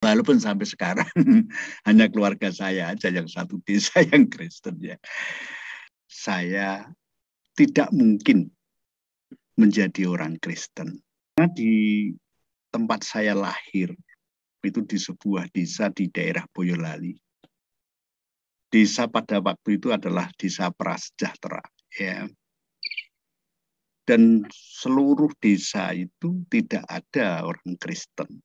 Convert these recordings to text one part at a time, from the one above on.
Walaupun sampai sekarang hanya keluarga saya aja yang satu desa yang Kristen ya. Saya tidak mungkin menjadi orang Kristen. Karena di tempat saya lahir itu di sebuah desa di daerah Boyolali. Desa pada waktu itu adalah desa prasejahtera ya. Dan seluruh desa itu tidak ada orang Kristen.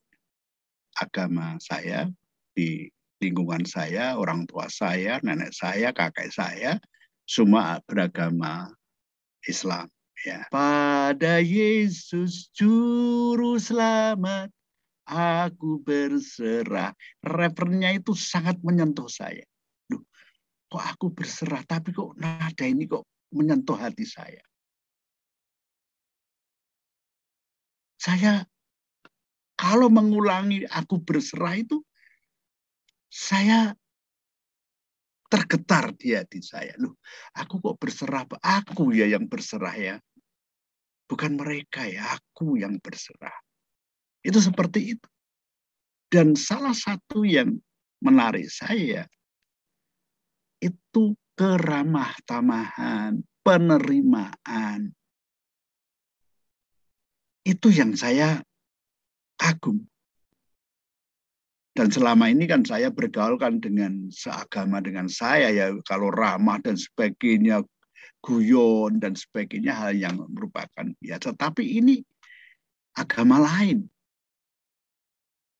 Agama saya di lingkungan saya, orang tua saya, nenek saya, kakek saya, semua beragama Islam. Ya. Pada Yesus Juru Selamat, aku berserah. Referennya itu sangat menyentuh saya. Duh, kok aku berserah, tapi kok nada ini kok menyentuh hati saya. Saya kalau mengulangi aku berserah itu, saya tergetar di hati saya. Loh, aku kok berserah? Aku ya yang berserah ya. Bukan mereka ya, aku yang berserah. Itu seperti itu. Dan salah satu yang menarik saya, itu keramah tamahan, penerimaan. Itu yang saya kagum. Dan selama ini kan saya bergaul kan dengan seagama dengan saya ya. Kalau ramah dan sebagainya, guyon dan sebagainya hal yang merupakan biasa. Tapi ini agama lain.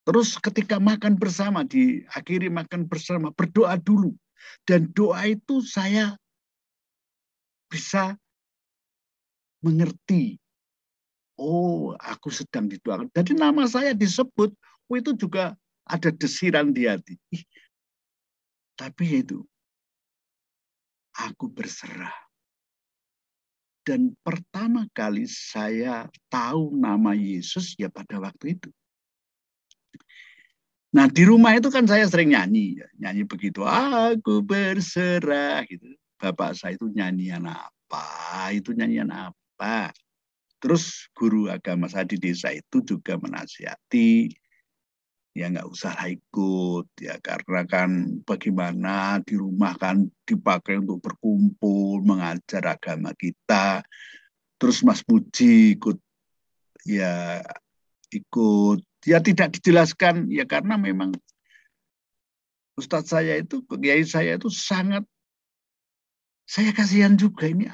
Terus ketika makan bersama, diakhiri makan bersama, berdoa dulu. Dan doa itu saya bisa mengerti. Oh, aku sedang didoakan. Jadi nama saya disebut, itu juga ada desiran di hati. Tapi itu, aku berserah. Dan pertama kali saya tahu nama Yesus ya pada waktu itu. Nah di rumah itu kan saya sering nyanyi. Nyanyi begitu, aku berserah. Gitu. Bapak saya itu nyanyian apa? Itu nyanyian apa? Terus guru agama saya di desa itu juga menasihati, ya nggak usah ikut ya karena kan bagaimana di rumah kan dipakai untuk berkumpul mengajar agama kita. Terus Mas Puji ya ikut ya tidak dijelaskan ya karena memang Ustadz saya itu kiai saya itu sangat saya kasihan juga ini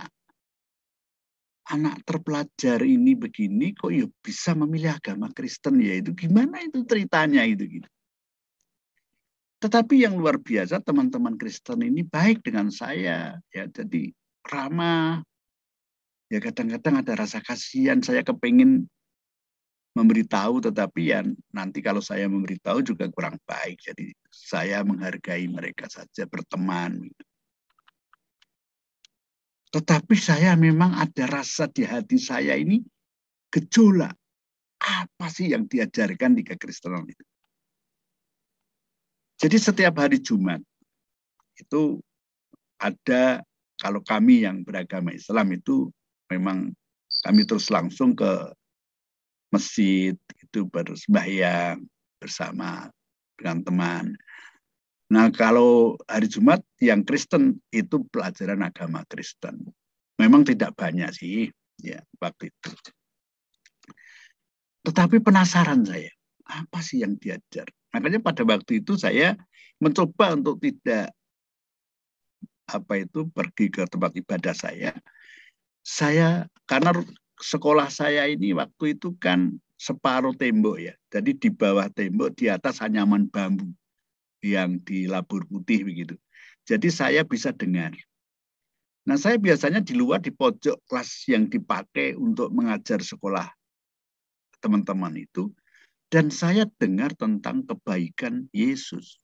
anak terpelajar ini begini kok ya bisa memilih agama Kristen ya itu gimana itu ceritanya itu gitu. Tetapi yang luar biasa teman-teman Kristen ini baik dengan saya ya jadi ramah ya kadang-kadang ada rasa kasihan saya kepingin memberitahu tetapi ya nanti kalau saya memberitahu juga kurang baik jadi saya menghargai mereka saja berteman. Tetapi saya memang ada rasa di hati saya ini gejolak apa sih yang diajarkan di kekristenan itu. Jadi setiap hari Jumat itu ada kalau kami yang beragama Islam itu memang kami terus langsung ke masjid itu bersembahyang bersama dengan teman. Nah kalau hari Jumat yang Kristen itu pelajaran agama Kristen. Memang tidak banyak sih ya waktu itu. Tetapi penasaran saya apa sih yang diajar. Makanya pada waktu itu saya mencoba untuk tidak pergi ke tempat ibadah saya. Saya karena sekolah saya ini waktu itu kan separuh tembok ya. Jadi di bawah tembok di atas anyaman bambu yang dilabur putih begitu. Jadi saya bisa dengar. Nah, saya biasanya di luar di pojok kelas yang dipakai untuk mengajar sekolah teman-teman itu dan saya dengar tentang kebaikan Yesus.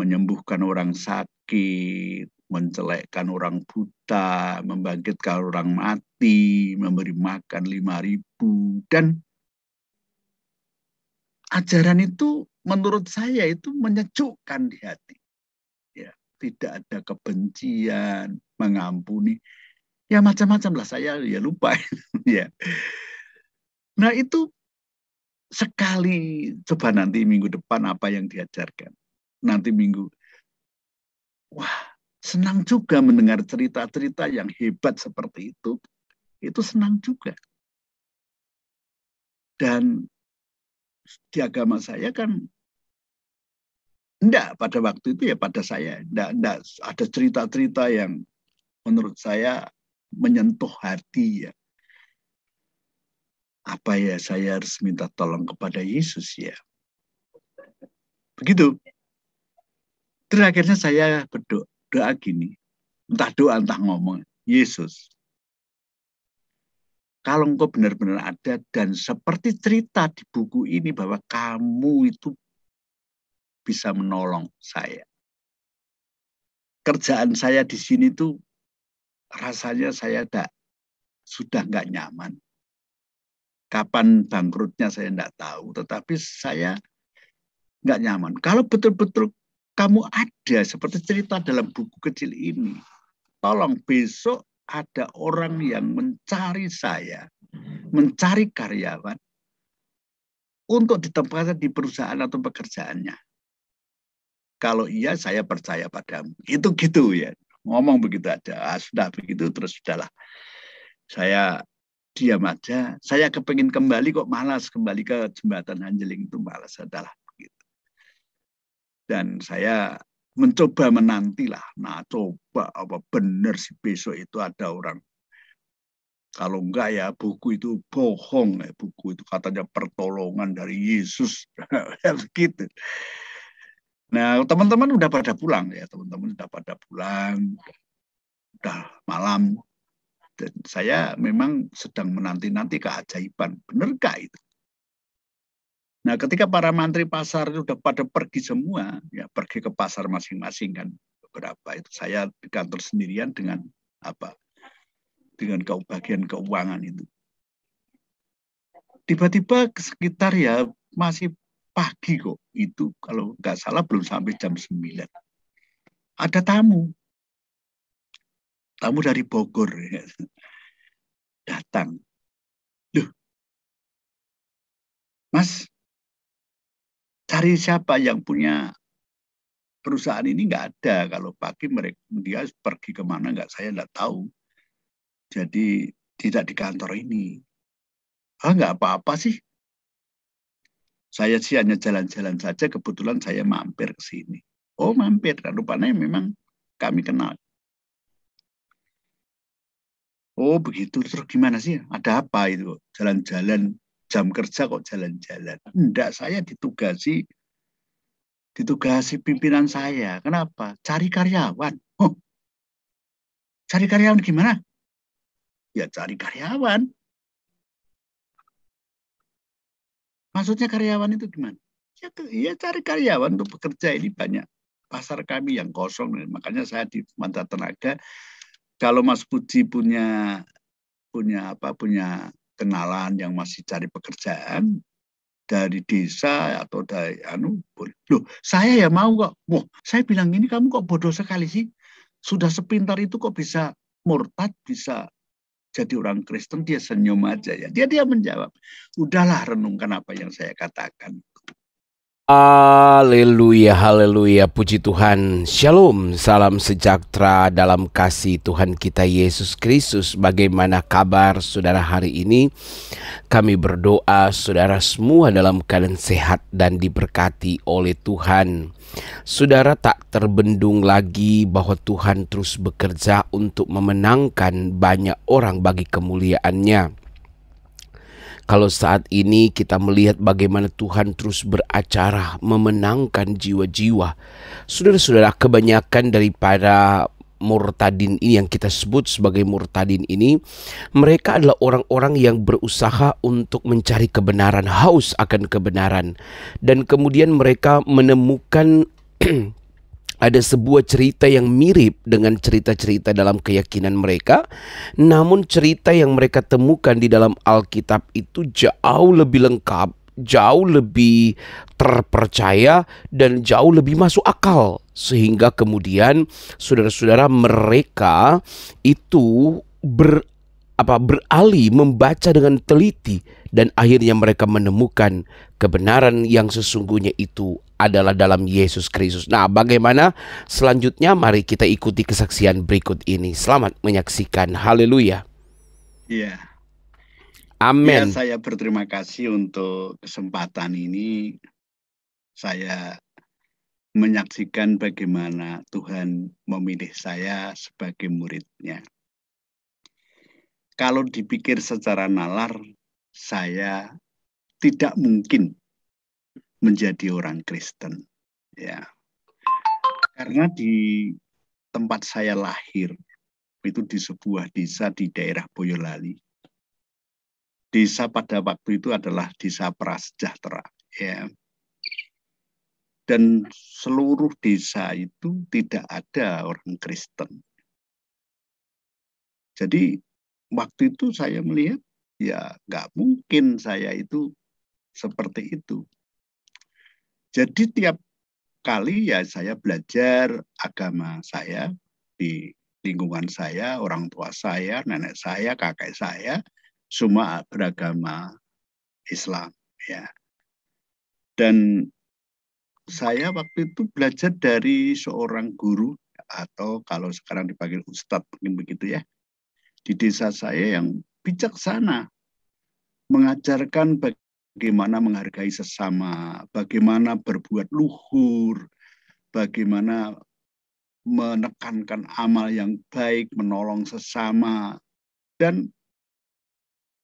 Menyembuhkan orang sakit, mencelekkan orang buta, membangkitkan orang mati, memberi makan 5.000 dan ajaran itu menurut saya itu menyejukkan di hati. Ya, tidak ada kebencian, mengampuni. Ya macam-macam lah saya ya lupa ya. Nah, itu sekali, coba nanti minggu depan apa yang diajarkan. Nanti minggu, wah senang juga mendengar cerita-cerita yang hebat seperti itu. Itu senang juga. Dan di agama saya kan enggak, pada waktu itu ya pada saya enggak ada cerita-cerita yang menurut saya menyentuh hati ya. Apa ya, saya harus minta tolong kepada Yesus ya. Begitu. Terus akhirnya saya berdoa gini, entah doa entah ngomong, Yesus, kalau engkau benar-benar ada dan seperti cerita di buku ini bahwa kamu itu bisa menolong saya. Kerjaan saya di sini tuh rasanya saya sudah nggak nyaman. Kapan bangkrutnya saya nggak tahu, tetapi saya nggak nyaman. Kalau betul-betul kamu ada seperti cerita dalam buku kecil ini, tolong besok ada orang yang mencari saya, mencari karyawan untuk ditempatkan di perusahaan atau pekerjaannya. Kalau iya, saya percaya padamu. Itu gitu ya. Ngomong begitu aja. Sudah begitu, terus sudahlah. Saya diam aja. Saya kepingin kembali kok malas. Kembali ke jembatan Hanjeling itu malas. Sudahlah. Begitu. Dan saya mencoba menantilah. Nah, coba apa benar sih besok itu ada orang. Kalau enggak ya buku itu bohong. Ya. Buku itu katanya pertolongan dari Yesus. Begitu. Nah, teman-teman udah pada pulang ya, teman-teman udah pada pulang, udah malam. Dan saya memang sedang menanti-nanti keajaiban. Benarkah itu? Nah, ketika para mantri pasar itu udah pada pergi semua, ya pergi ke pasar masing-masing kan beberapa itu. Saya di kantor sendirian dengan apa? Dengan bagian keuangan itu. Tiba-tiba sekitar ya masih pagi kok, itu kalau nggak salah belum sampai jam 9. Ada tamu dari Bogor ya, datang. Loh, Mas, cari siapa yang punya perusahaan ini? Nggak ada. Kalau pagi dia pergi kemana saya nggak tahu. Jadi tidak di kantor ini. Nggak apa-apa sih. Saya sih hanya jalan-jalan saja, kebetulan saya mampir ke sini. Oh, mampir. Kan rupanya memang kami kenal. Oh, begitu. Terus gimana sih? Ada apa itu? Jalan-jalan, jam kerja kok jalan-jalan. Enggak, saya ditugasi pimpinan saya. Kenapa? Cari karyawan. Oh, cari karyawan gimana? Ya, cari karyawan. Maksudnya karyawan itu gimana? Ya cari karyawan untuk bekerja. Ini banyak pasar kami yang kosong. Makanya saya di Manta Tenaga. Kalau Mas Puji punya kenalan yang masih cari pekerjaan dari desa atau dari loh, saya ya mau kok. Wah, saya bilang ini kamu kok bodoh sekali sih. Sudah sepintar itu kok bisa murtad, bisa jadi orang Kristen. Dia senyum aja ya. Dia menjawab, udahlah renungkan apa yang saya katakan. Haleluya, haleluya, puji Tuhan. Shalom, salam sejahtera dalam kasih Tuhan kita Yesus Kristus. Bagaimana kabar saudara hari ini? Kami berdoa saudara semua dalam keadaan sehat dan diberkati oleh Tuhan. Saudara tak terbendung lagi bahwa Tuhan terus bekerja untuk memenangkan banyak orang bagi kemuliaan-Nya. Kalau saat ini kita melihat bagaimana Tuhan terus beracara memenangkan jiwa-jiwa. Saudara-saudara, kebanyakan daripada murtadin ini yang kita sebut sebagai murtadin ini, mereka adalah orang-orang yang berusaha untuk mencari kebenaran, haus akan kebenaran. Dan kemudian mereka menemukan ada sebuah cerita yang mirip dengan cerita-cerita dalam keyakinan mereka. Namun cerita yang mereka temukan di dalam Alkitab itu jauh lebih lengkap, jauh lebih terpercaya, dan jauh lebih masuk akal. Sehingga kemudian saudara-saudara mereka itu beralih membaca dengan teliti, dan akhirnya mereka menemukan kebenaran yang sesungguhnya itu adalah dalam Yesus Kristus. Nah, bagaimana selanjutnya? Mari kita ikuti kesaksian berikut ini. Selamat menyaksikan. Haleluya. Iya. Ya, Amin. saya berterima kasih untuk kesempatan ini. Saya menyaksikan bagaimana Tuhan memilih saya sebagai muridnya. Kalau dipikir secara nalar, saya tidak mungkin menjadi orang Kristen. Ya, karena di tempat saya lahir, itu di sebuah desa di daerah Boyolali. Desa pada waktu itu adalah desa prasejahtera. Ya. Dan seluruh desa itu tidak ada orang Kristen. Jadi waktu itu saya melihat, ya nggak mungkin saya itu seperti itu. Jadi tiap kali ya saya belajar agama saya di lingkungan saya, orang tua saya, nenek saya, kakek saya, semua beragama Islam. Ya. Dan saya waktu itu belajar dari seorang guru, atau kalau sekarang dipanggil ustadz, mungkin begitu ya, di desa saya yang bijaksana, mengajarkan bagaimana menghargai sesama, bagaimana berbuat luhur, bagaimana menekankan amal yang baik, menolong sesama. Dan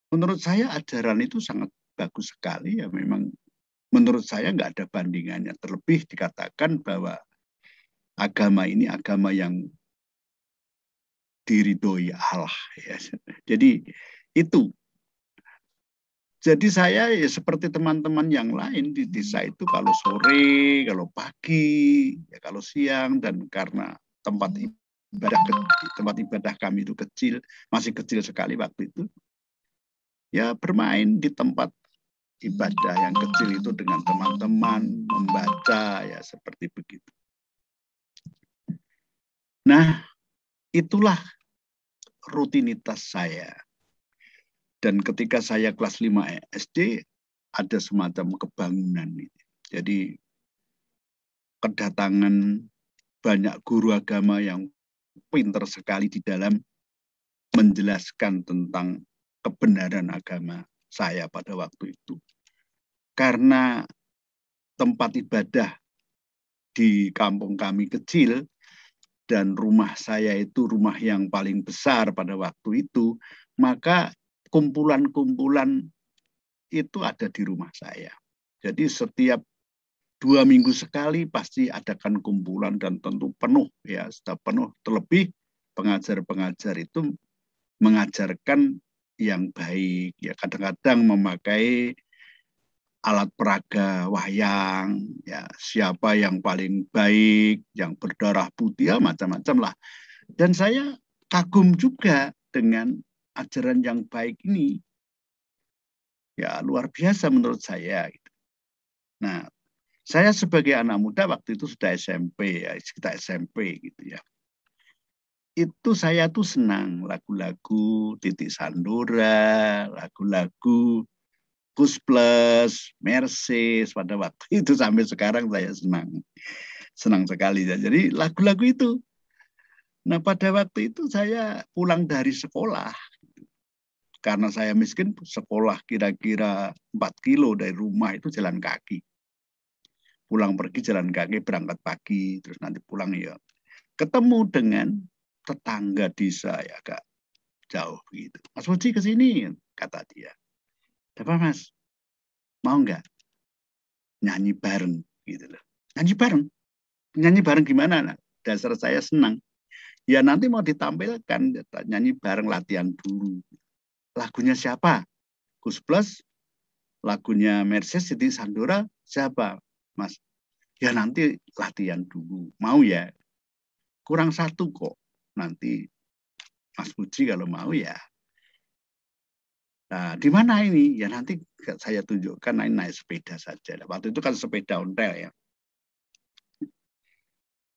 menurut saya ajaran itu sangat bagus sekali ya, memang menurut saya nggak ada bandingannya. Terlebih dikatakan bahwa agama ini agama yang diridhoi Allah. Ya. Jadi itu. Jadi saya ya seperti teman-teman yang lain di desa itu, kalau sore, kalau pagi, ya kalau siang, dan karena tempat ibadah kami itu kecil, masih kecil sekali waktu itu, ya bermain di tempat ibadah yang kecil itu dengan teman-teman, membaca, ya seperti begitu. Nah, itulah rutinitas saya. Dan ketika saya kelas 5 SD, ada semacam kebangunan. Jadi kedatangan banyak guru agama yang pintar sekali di dalam menjelaskan tentang kebenaran agama saya pada waktu itu. Karena tempat ibadah di kampung kami kecil, dan rumah saya itu rumah yang paling besar pada waktu itu, maka kumpulan-kumpulan itu ada di rumah saya. Jadi setiap 2 minggu sekali pasti adakan kumpulan, dan tentu penuh ya, sudah penuh. Terlebih pengajar-pengajar itu mengajarkan yang baik ya, kadang-kadang memakai alat peraga wayang ya, siapa yang paling baik, yang berdarah putih ya, macam-macam lah. Dan saya kagum juga dengan ajaran yang baik ini. Ya luar biasa menurut saya. Nah, saya sebagai anak muda waktu itu sudah SMP ya, kita SMP gitu ya. Itu saya tuh senang lagu-lagu Titik Sandora, lagu-lagu Kus Plus, Mercedes pada waktu itu, sampai sekarang saya senang sekali ya. Jadi lagu-lagu itu. Nah, pada waktu itu saya pulang dari sekolah, karena saya miskin, sekolah kira-kira 4 kilo dari rumah, itu jalan kaki. Pulang pergi jalan kaki, berangkat pagi, terus nanti pulang ya. Ketemu dengan tetangga desa ya, agak jauh gitu. Mas Puji ke sini, kata dia. Apa Mas? Mau nggak nyanyi bareng gitu loh. Nyanyi bareng? Nyanyi bareng gimana? Nah, dasar saya senang. Ya nanti mau ditampilkan, nyanyi bareng, latihan dulu. Lagunya siapa? Kus Plus, lagunya Mercedes, Siti Sandora, siapa? Mas, ya nanti latihan dulu. Mau ya? Kurang satu kok. Nanti Mas Puji kalau mau ya. Nah, di mana ini? Ya nanti saya tunjukkan, naik sepeda saja. Waktu itu kan sepeda ontel ya.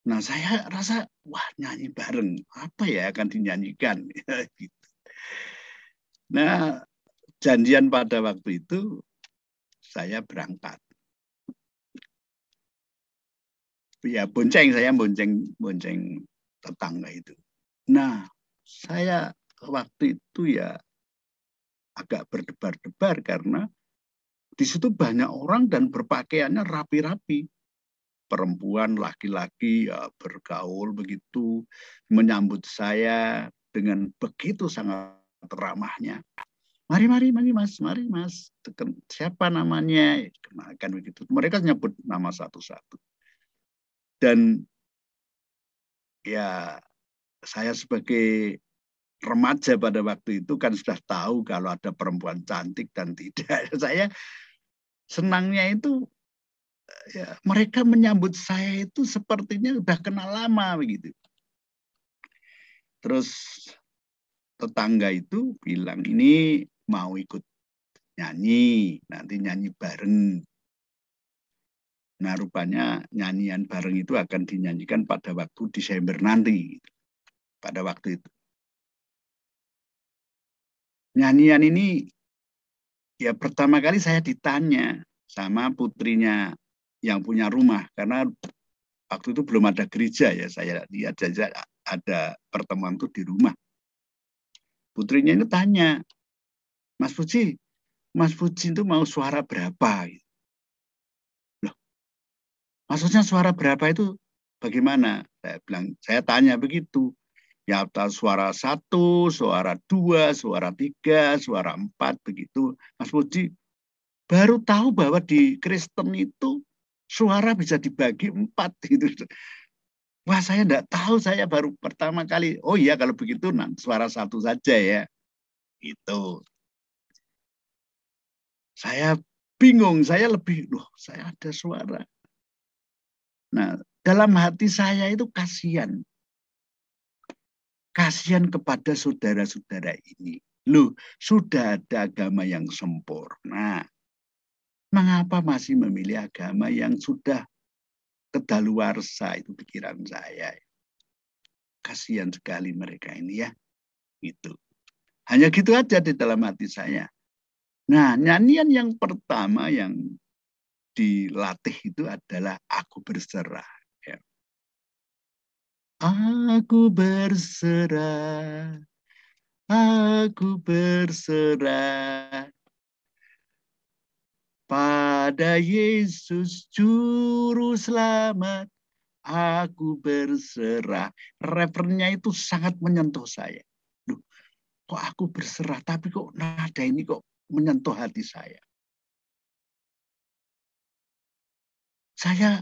Nah, saya rasa, wah nyanyi bareng. Apa ya akan dinyanyikan? Gitu. Nah, janjian pada waktu itu saya berangkat. Ya saya bonceng tetangga itu. Nah, saya waktu itu ya agak berdebar-debar karena di situ banyak orang dan berpakaiannya rapi-rapi. Perempuan, laki-laki ya bergaul begitu, menyambut saya dengan begitu sangat ramahnya. Mari mas. Siapa namanya? Kenalkan begitu. Mereka nyebut nama satu-satu. Dan ya saya sebagai remaja pada waktu itu kan sudah tahu kalau ada perempuan cantik dan tidak. Saya senangnya itu ya, mereka menyambut saya itu sepertinya udah kenal lama begitu. Terus tetangga itu bilang ini mau ikut nyanyi, nanti nyanyi bareng. Nah rupanya nyanyian bareng itu akan dinyanyikan pada waktu Desember nanti. Pada waktu itu. Nyanyian ini ya pertama kali saya ditanya sama putrinya yang punya rumah. Karena waktu itu belum ada gereja ya. Saya lihat saja ada pertemuan itu di rumah. Putrinya ini tanya, Mas Puji itu mau suara berapa? Loh, maksudnya suara berapa itu bagaimana? Saya bilang, saya tanya begitu. Ya, suara 1, suara 2, suara 3, suara 4, begitu. Mas Puji baru tahu bahwa di Kristen itu suara bisa dibagi 4 gitu. Wah, saya enggak tahu, saya baru pertama kali. Oh iya, kalau begitu suara 1 saja ya. Itu. Saya bingung, saya ada suara. Nah, dalam hati saya itu kasihan. Kasihan kepada saudara-saudara ini. Loh, sudah ada agama yang sempurna. Mengapa masih memilih agama yang sudah kedaluarsa? Itu pikiran saya. Kasihan sekali mereka ini ya. Itu. Hanya gitu aja di dalam hati saya. Nah, nyanyian yang pertama yang dilatih itu adalah Aku Berserah. Ya. Aku berserah, aku berserah pada Yesus Juru Selamat. Aku berserah. Referennya itu sangat menyentuh saya. Duh, kok aku berserah, tapi kok nada ini kok menyentuh hati saya. Saya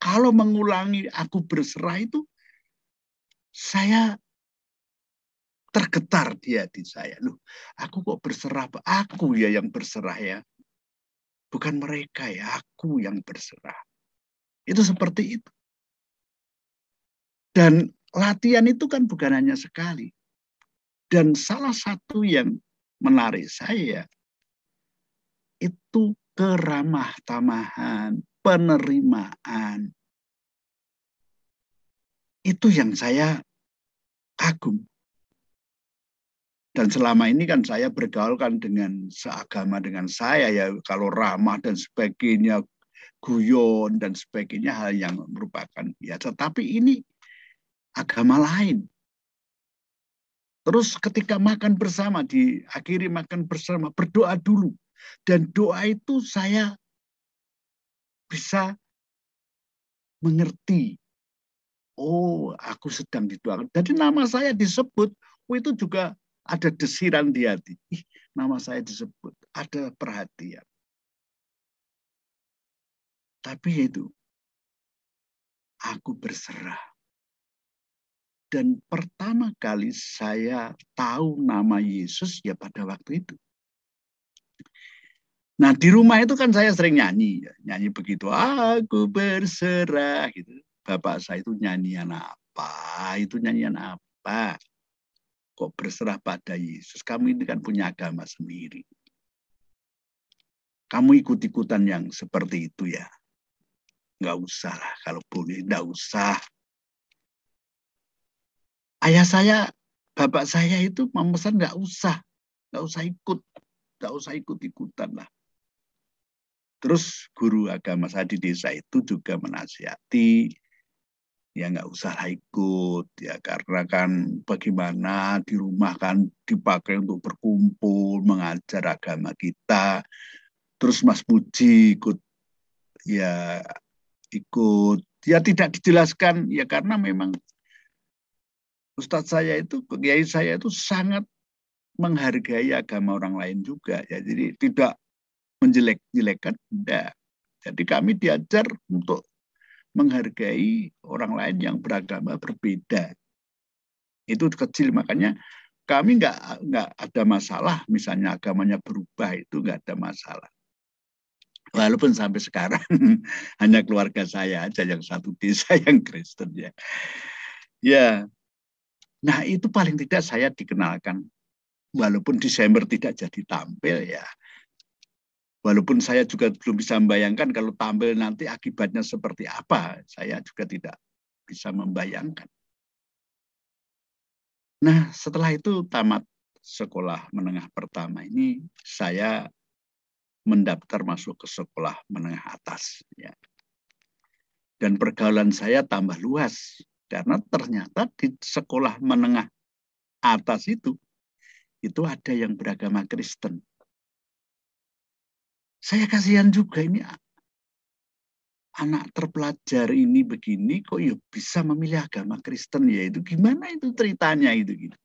kalau mengulangi aku berserah itu, saya tergetar di hati saya. Loh, aku kok berserah? Aku ya yang berserah ya. Bukan mereka ya, aku yang berserah. Itu seperti itu. Dan latihan itu kan bukan hanya sekali. Dan salah satu yang menarik saya itu keramah tamahan, penerimaan. Itu yang saya kagum. Dan selama ini kan saya bergaul kan dengan seagama dengan saya ya. Kalau ramah dan sebagainya, guyon dan sebagainya hal yang merupakan biasa. Tapi ini agama lain. Terus ketika makan bersama, diakhiri makan bersama, berdoa dulu. Dan doa itu saya bisa mengerti. Oh, aku sedang didoakan. Jadi nama saya disebut, itu juga ada desiran di hati. Nama saya disebut, ada perhatian. Tapi itu, aku berserah. Dan pertama kali saya tahu nama Yesus ya pada waktu itu. Nah di rumah itu kan saya sering nyanyi. Nyanyi begitu, aku berserah. Gitu. Bapak saya itu nyanyian apa? Itu nyanyian apa? Kok berserah pada Yesus? Kamu ini kan punya agama sendiri. Kamu ikut-ikutan yang seperti itu ya. Nggak usah lah. Kalau boleh, nggak usah. Ayah saya, bapak saya itu memesan nggak usah. nggak usah ikut-ikutan lah. Terus guru agama saya di desa itu juga menasihati, ya nggak usah ikut, ya karena kan bagaimana di rumah kan dipakai untuk berkumpul, mengajar agama kita. Terus Mas Puji ikut, ya tidak dijelaskan, ya karena memang Ustadz saya itu, kiai saya itu sangat menghargai agama orang lain juga, ya jadi tidak menjelek-jelekan, enggak. Jadi kami diajar untuk menghargai orang lain yang beragama berbeda. Itu kecil, makanya kami nggak ada masalah, misalnya agamanya berubah itu nggak ada masalah. Walaupun sampai sekarang hanya keluarga saya aja yang satu desa yang Kristen ya. Ya, nah itu paling tidak saya dikenalkan. Walaupun Desember tidak jadi tampil ya. Walaupun saya juga belum bisa membayangkan kalau tampil nanti akibatnya seperti apa. Saya juga tidak bisa membayangkan. Nah, setelah itu tamat sekolah menengah pertama ini, saya mendaftar masuk ke sekolah menengah atas. Ya. Dan pergaulan saya tambah luas. Karena ternyata di sekolah menengah atas itu ada yang beragama Kristen. Saya kasihan juga, ini anak terpelajar ini begini kok ya bisa memilih agama Kristen, ya itu gimana itu ceritanya itu gitu.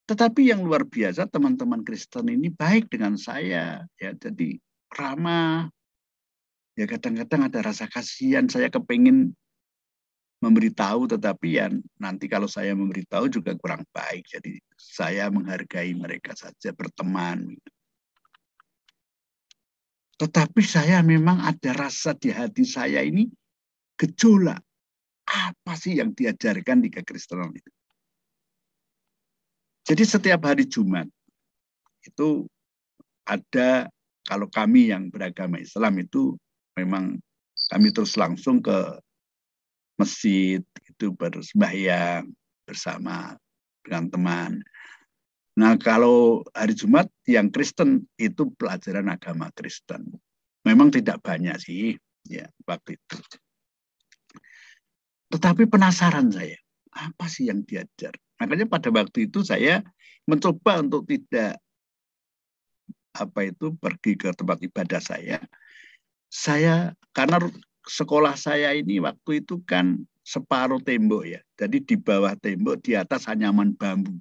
Tetapi yang luar biasa teman-teman Kristen ini baik dengan saya, ya jadi ramah. Ya kadang-kadang ada rasa kasihan, saya kepingin memberitahu, tetapi ya nanti kalau saya memberitahu juga kurang baik. Jadi saya menghargai mereka saja, berteman. Tetapi saya memang ada rasa di hati saya ini gejolak. Apa sih yang diajarkan di kekristenan itu? Jadi setiap hari Jumat itu ada, kalau kami yang beragama Islam itu memang kami terus langsung ke masjid itu bersembahyang bersama dengan teman. Nah, kalau hari Jumat yang Kristen itu pelajaran agama Kristen. Memang tidak banyak sih, ya waktu itu. Tetapi penasaran saya, apa sih yang diajar? Makanya pada waktu itu saya mencoba untuk tidak pergi ke tempat ibadah saya. Saya karena sekolah saya ini waktu itu kan separuh tembok ya. Jadi di bawah tembok, di atas anyaman bambu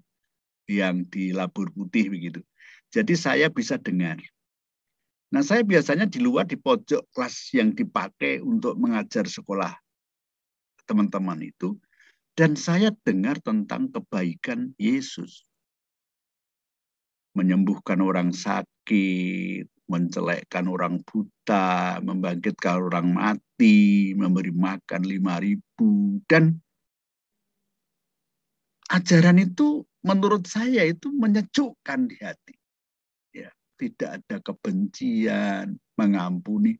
yang dilabur putih begitu. Jadi saya bisa dengar. Nah, saya biasanya di luar di pojok kelas yang dipakai untuk mengajar sekolah teman-teman itu, dan saya dengar tentang kebaikan Yesus. Menyembuhkan orang sakit, mencelekkan orang buta, membangkitkan orang mati, memberi makan 5.000, dan ajaran itu menurut saya itu menyejukkan di hati. Ya, tidak ada kebencian, mengampuni,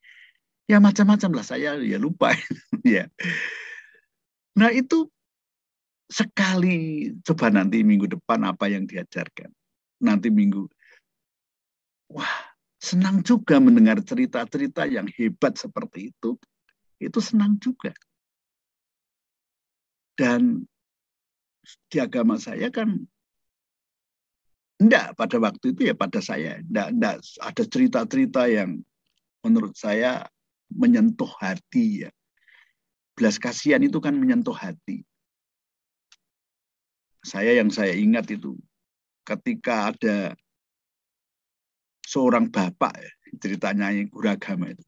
ya macam-macam lah, saya ya lupa ya. Nah itu sekali, coba nanti minggu depan apa yang diajarkan. Nanti minggu, wah senang juga mendengar cerita-cerita yang hebat seperti itu. Itu senang juga. Dan di agama saya kan enggak, pada waktu itu ya pada saya enggak ada cerita-cerita yang menurut saya menyentuh hati ya. Belas kasihan itu kan menyentuh hati. Yang saya ingat itu ketika ada seorang bapak, ceritanya yang guru agama itu.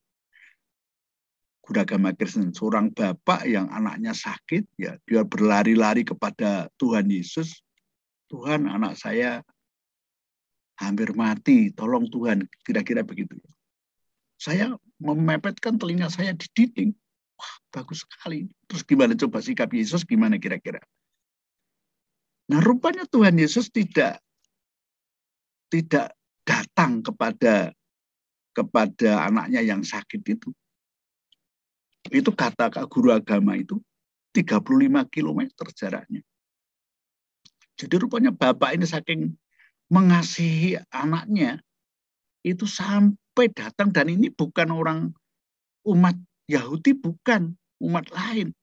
Guru agama Kristen, seorang bapak yang anaknya sakit, ya dia berlari-lari kepada Tuhan Yesus. Tuhan, anak saya hampir mati, tolong Tuhan, kira-kira begitu. Saya memepetkan telinga saya di dinding. Wah, bagus sekali. Terus gimana coba sikap Yesus, gimana kira-kira? Nah, rupanya Tuhan Yesus tidak datang kepada anaknya yang sakit itu. Itu kata guru agama itu 35 km jaraknya. Jadi rupanya bapak ini saking mengasihi anaknya itu sampai datang, dan ini bukan orang umat Yahudi, bukan umat lain,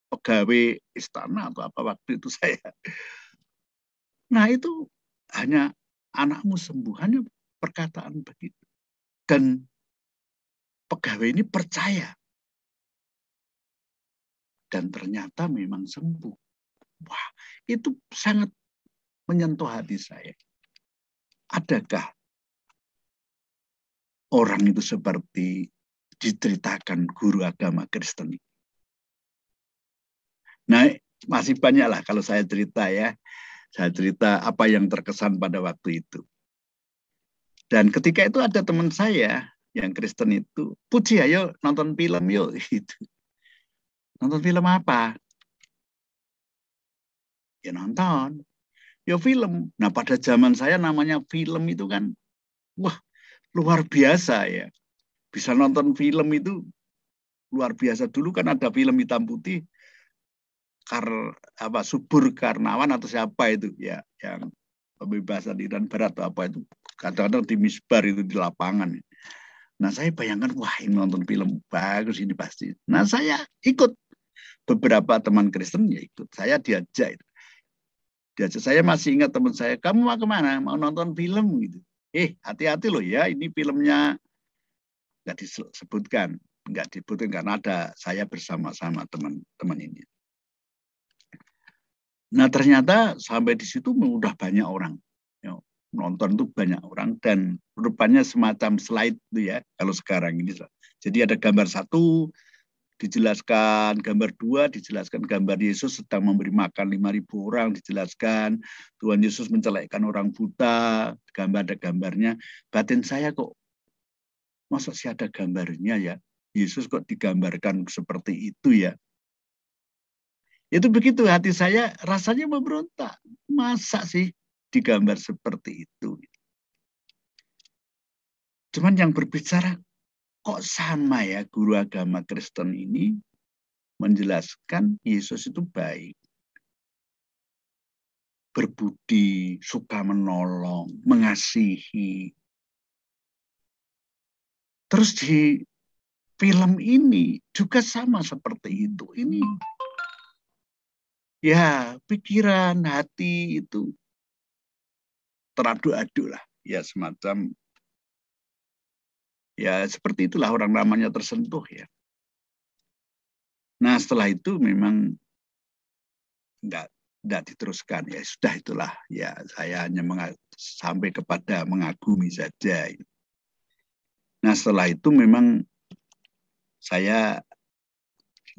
pegawai istana atau apa waktu itu saya. Nah itu hanya anakmu sembuh, hanya perkataan begitu. Dan pegawai ini percaya. Dan ternyata memang sembuh. Wah, itu sangat menyentuh hati saya. Adakah orang itu seperti diceritakan guru agama Kristen? Nah, masih banyak lah kalau saya cerita ya. Saya cerita apa yang terkesan pada waktu itu. Dan ketika itu ada teman saya yang Kristen itu, Puji ayo nonton film yuk. Gitu. Nonton film apa? Ya nonton. Ya film. Nah pada zaman saya namanya film itu kan, wah luar biasa ya. Bisa nonton film itu luar biasa. Dulu kan ada film hitam putih, Subur Karnawan atau siapa itu ya, yang pembebasan Iran Barat atau apa itu. Kadang-kadang di misbar itu di lapangan. Nah saya bayangkan, wah ini nonton film bagus ini pasti. Nah saya ikut, beberapa teman Kristen ya ikut. Saya diajak. Saya masih ingat teman saya, kamu mau kemana? Mau nonton film gitu. Hati-hati loh ya, ini filmnya nggak disebutkan karena ada saya bersama-sama teman-teman ini. Nah ternyata sampai di situ udah banyak orang ya, nonton tuh banyak orang, dan rupanya semacam slide itu ya kalau sekarang ini. Jadi ada gambar satu dijelaskan, gambar dua dijelaskan gambar Yesus sedang memberi makan 5.000 orang, dijelaskan Tuhan Yesus mencelekkan orang buta, ada gambarnya. Batin saya kok, masa sih ada gambarnya ya, Yesus kok digambarkan seperti itu ya. Itu begitu, hati saya rasanya memberontak. Masa sih digambar seperti itu? Cuman yang berbicara, kok sama ya guru agama Kristen ini menjelaskan Yesus itu baik, berbudi, suka menolong, mengasihi. Terus di film ini juga sama seperti itu. Ini ya pikiran, hati itu teraduk-aduk lah. Ya semacam, ya seperti itulah orang namanya tersentuh ya. Nah setelah itu memang enggak diteruskan, ya sudah itulah ya, saya hanya sampai kepada mengagumi saja. Nah setelah itu memang saya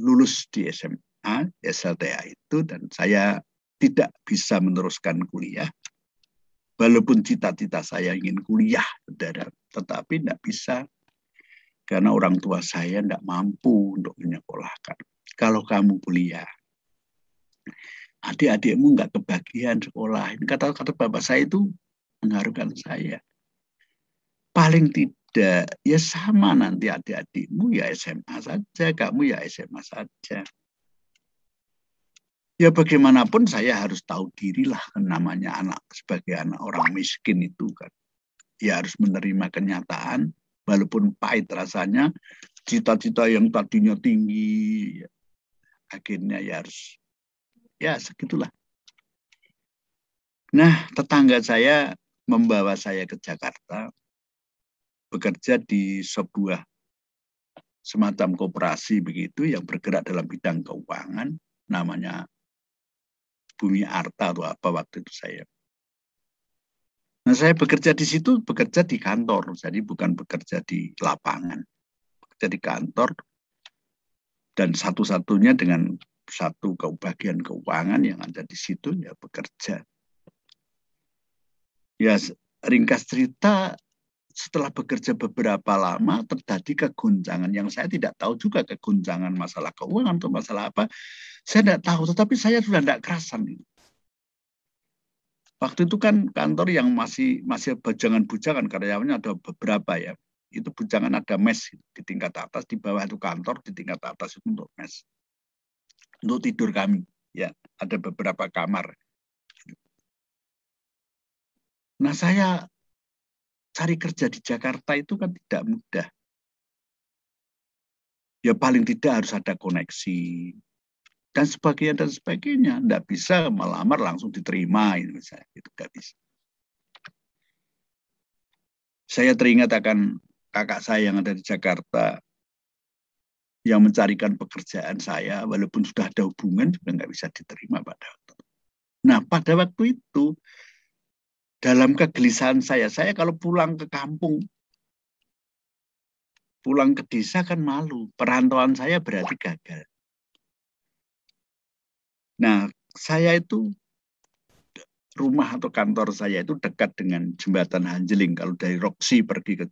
lulus di SMA SLTA itu, dan saya tidak bisa meneruskan kuliah walaupun cita-cita saya ingin kuliah, saudara, tetapi tidak bisa karena orang tua saya tidak mampu untuk menyekolahkan. Kalau kamu kuliah, adik-adikmu nggak kebagian sekolah. Ini kata-kata bapak saya itu mengharukan saya. Paling tidak, ya sama nanti adik-adikmu ya SMA saja, kamu ya SMA saja. Ya bagaimanapun saya harus tahu diri lah, namanya anak, sebagai anak orang miskin itu kan. Ya harus menerima kenyataan, walaupun pahit rasanya, cita-cita yang tadinya tinggi, akhirnya ya harus, ya segitulah. Nah, tetangga saya membawa saya ke Jakarta, bekerja di sebuah semacam koperasi begitu yang bergerak dalam bidang keuangan, namanya Bumi Arta atau apa waktu itu saya. Nah, saya bekerja di situ, bekerja di kantor, jadi bukan bekerja di lapangan, bekerja di kantor, dan satu-satunya dengan satu bagian keuangan yang ada di situ ya bekerja. Ya ringkas cerita, setelah bekerja beberapa lama terjadi kegoncangan yang saya tidak tahu juga, kegoncangan masalah keuangan atau masalah apa, saya tidak tahu, tetapi saya sudah tidak kerasan. Waktu itu kan kantor yang masih bujangan-bujangan, karyawannya ada beberapa ya. Itu bujangan, ada mes di tingkat atas, di bawah itu kantor, di tingkat atas itu untuk mes. Untuk tidur kami, ya ada beberapa kamar. Nah, saya cari kerja di Jakarta itu kan tidak mudah. Ya paling tidak harus ada koneksi dan sebagainya. Nggak bisa melamar langsung diterima itu misalnya, itu nggak bisa. Saya teringat akan kakak saya yang ada di Jakarta yang mencarikan pekerjaan saya, walaupun sudah ada hubungan juga nggak bisa diterima pada waktu itu. Nah, pada waktu itu dalam kegelisahan saya kalau pulang ke kampung, pulang ke desa kan malu. Perantauan saya berarti gagal. Nah, saya itu rumah atau kantor saya itu dekat dengan jembatan Hanjeling. Kalau dari Roksi pergi ke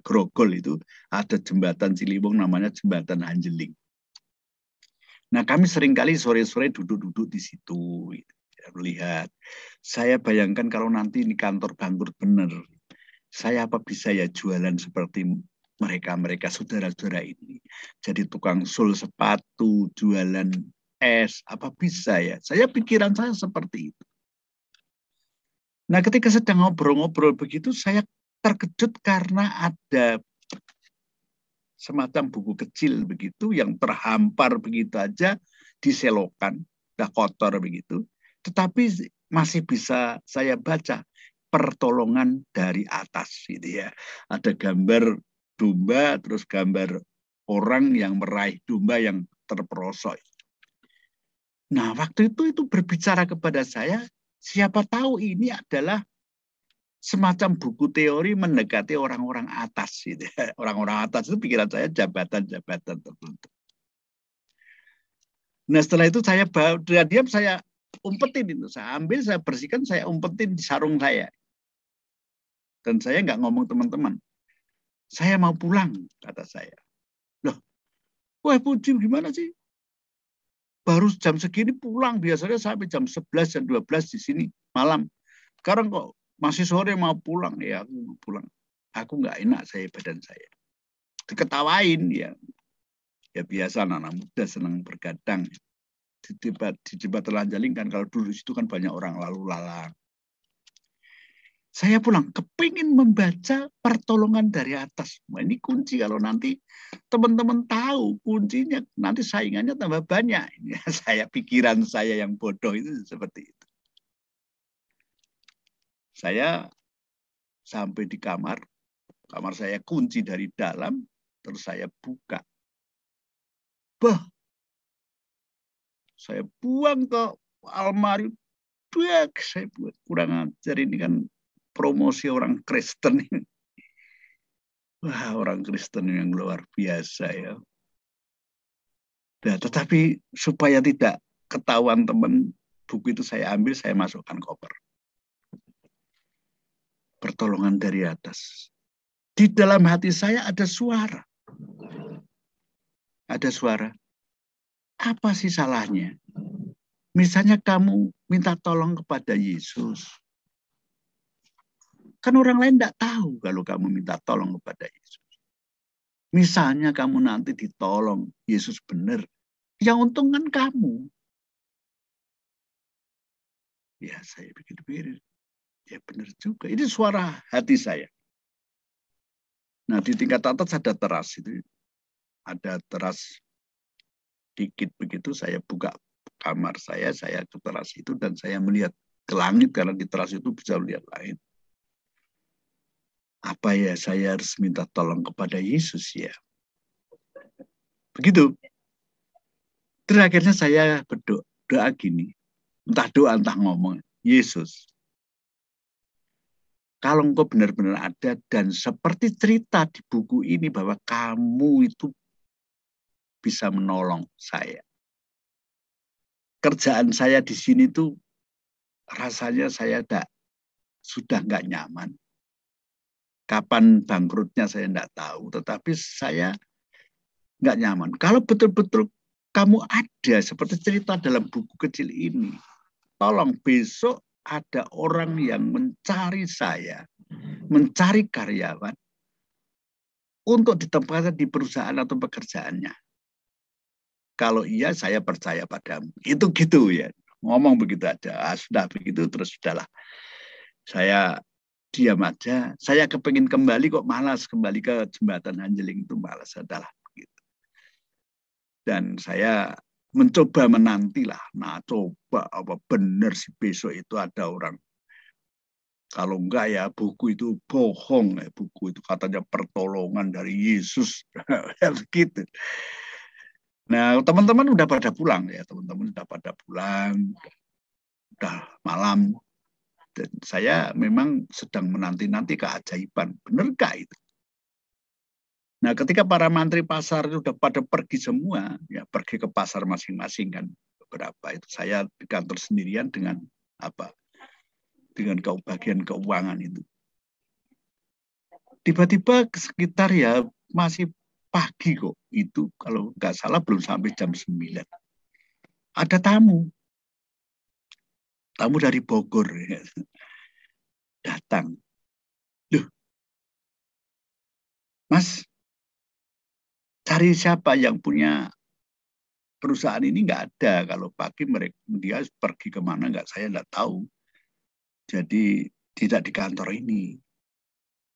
Grogol itu ada jembatan Ciliwung namanya jembatan Hanjeling. Nah, kami seringkali sore-sore duduk-duduk di situ, melihat. Saya bayangkan kalau nanti ini kantor bangkrut bener, saya apa bisa ya jualan seperti mereka saudara-saudara ini. Jadi tukang sul sepatu, jualan es, apa bisa ya? Pikiran saya seperti itu. Nah, ketika sedang ngobrol-ngobrol begitu, saya terkejut karena ada semacam buku kecil begitu yang terhampar begitu aja, diselokan, udah kotor begitu. Tetapi masih bisa saya baca pertolongan dari atas gitu ya. Ada gambar domba, terus gambar orang yang meraih domba yang terperosok. Nah, waktu itu berbicara kepada saya, siapa tahu ini adalah semacam buku teori mendekati orang-orang atas. Gitu. Orang-orang atas itu pikiran saya jabatan-jabatan tertentu. Nah, setelah itu saya diam saya umpetin itu. Saya ambil, saya bersihkan, saya umpetin di sarung saya. Dan saya nggak ngomong teman-teman. Saya mau pulang, kata saya. Loh, wah Puji gimana sih? Baru jam segini pulang, biasanya sampai jam 11 dan 12 di sini malam. Sekarang kok masih sore mau pulang? Ya aku mau pulang. Aku nggak enak badan saya. Diketawain ya. Ya biasa anak muda senang bergadang. Di jembatan Hanjeling kan kalau dulu itu kan banyak orang lalu lalang. Saya pulang kepingin membaca pertolongan dari atas. Nah, ini kunci kalau nanti teman-teman tahu kuncinya, nanti saingannya tambah banyak. Pikiran saya yang bodoh itu seperti itu. Saya sampai di kamar saya kunci dari dalam, terus saya buka. Bah, saya buang ke almari. Bak, saya buat kurang ajar ini kan promosi orang Kristen ini. Wah, orang Kristen yang luar biasa ya. Nah, tetapi supaya tidak ketahuan teman, buku itu saya ambil, saya masukkan koper. Pertolongan dari atas. Di dalam hati saya ada suara. Ada suara. Apa sih salahnya? Misalnya kamu minta tolong kepada Yesus. Kan orang lain tidak tahu kalau kamu minta tolong kepada Yesus. Misalnya kamu nanti ditolong, Yesus benar. Yang untung kan kamu. Ya saya pikir-pikir. Ya benar juga. Ini suara hati saya. Nah di tingkat atas ada teras itu. Ada teras dikit begitu. Saya buka kamar saya ke teras itu dan saya melihat ke langit karena di teras itu bisa melihat langit. Apa ya saya harus minta tolong kepada Yesus ya? Begitu. Terus akhirnya saya berdoa gini. Entah doa, entah ngomong. Yesus, kalau engkau benar-benar ada dan seperti cerita di buku ini bahwa kamu itu bisa menolong saya. Kerjaan saya di sini tuh rasanya saya sudah nggak nyaman. Kapan bangkrutnya saya nggak tahu, tetapi saya nggak nyaman. Kalau betul-betul kamu ada seperti cerita dalam buku kecil ini, tolong besok ada orang yang mencari saya, mencari karyawan untuk ditempatkan di perusahaan atau pekerjaannya. Kalau iya, saya percaya padamu. Itu gitu ya. Ngomong begitu aja. Sudah begitu, terus sudahlah. Saya diam aja. Saya kepengen kembali kok malas, kembali ke jembatan Hanjeling itu malas adalah begitu. Dan saya mencoba menantilah. Nah, coba apa benar sih besok itu ada orang. Kalau enggak ya buku itu bohong. Buku itu katanya pertolongan dari Yesus. Begitu. Nah, teman-teman udah pada pulang ya. Teman-teman udah pada pulang. Udah malam. Dan saya memang sedang menanti-nanti keajaiban. Benarkah itu? Nah, ketika para mantri pasar itu udah pada pergi semua, ya pergi ke pasar masing-masing kan. Beberapa itu saya di kantor sendirian dengan apa? Dengan bagian keuangan itu. Tiba-tiba sekitar ya masih pagi kok. Itu kalau nggak salah belum sampai jam 9. Ada tamu. Tamu dari Bogor ya. Datang. Loh, Mas, cari siapa yang punya perusahaan ini? Nggak ada. Kalau pagi mereka dia pergi kemana nggak, saya nggak tahu. Jadi tidak di kantor ini.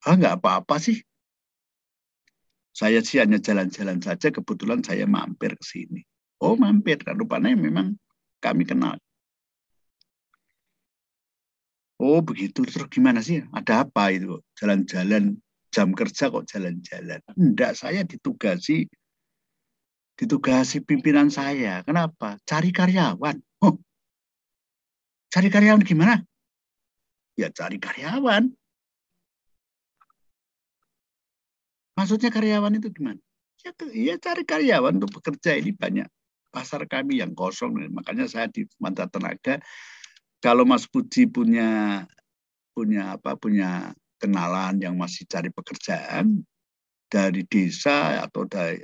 Nggak apa-apa sih. Saya sih hanya jalan-jalan saja, kebetulan saya mampir ke sini. Oh, mampir. Rupanya memang kami kenal. Oh, begitu. Terus gimana sih? Ada apa itu? Jalan-jalan, jam kerja kok jalan-jalan. Enggak, saya ditugasi pimpinan saya. Kenapa? Cari karyawan. Oh, cari karyawan gimana? Ya cari karyawan. Maksudnya karyawan itu gimana? Ya cari karyawan untuk bekerja. Ini banyak pasar kami yang kosong. Makanya saya di Manta Tenaga. Kalau Mas Puji punya kenalan yang masih cari pekerjaan dari desa atau dari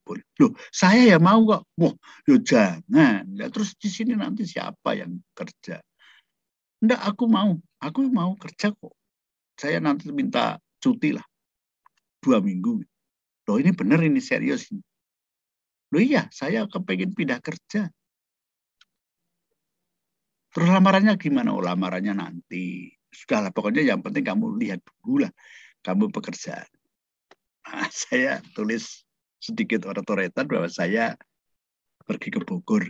boleh. Loh, saya ya mau kok. Wah, yo jangan. Ya, terus di sini nanti siapa yang kerja? Enggak, aku mau. Aku mau kerja kok. Saya nanti minta cuti lah 2 minggu. Loh, ini benar, ini serius. Loh iya, saya kepengen pindah kerja. Terus lamarannya gimana? Oh, lamarannya nanti. Sudahlah, pokoknya yang penting kamu lihat dulu lah. Kamu pekerjaan. Nah, saya tulis sedikit otoretan bahwa saya pergi ke Bogor.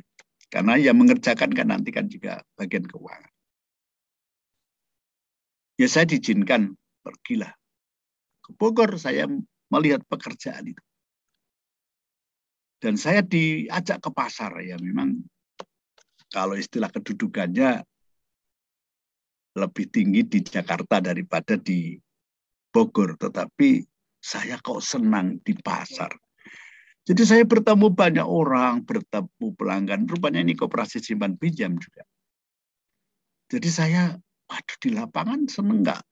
Karena yang mengerjakan kan nanti kan juga bagian keuangan. Ya saya diizinkan, pergilah ke Bogor. Saya melihat pekerjaan itu. Dan saya diajak ke pasar. Ya memang kalau istilah kedudukannya lebih tinggi di Jakarta daripada di Bogor. Tetapi saya kok senang di pasar. Jadi saya bertemu banyak orang, bertemu pelanggan. Rupanya ini koperasi simpan pinjam juga. Jadi saya, waduh, di lapangan seneng nggak?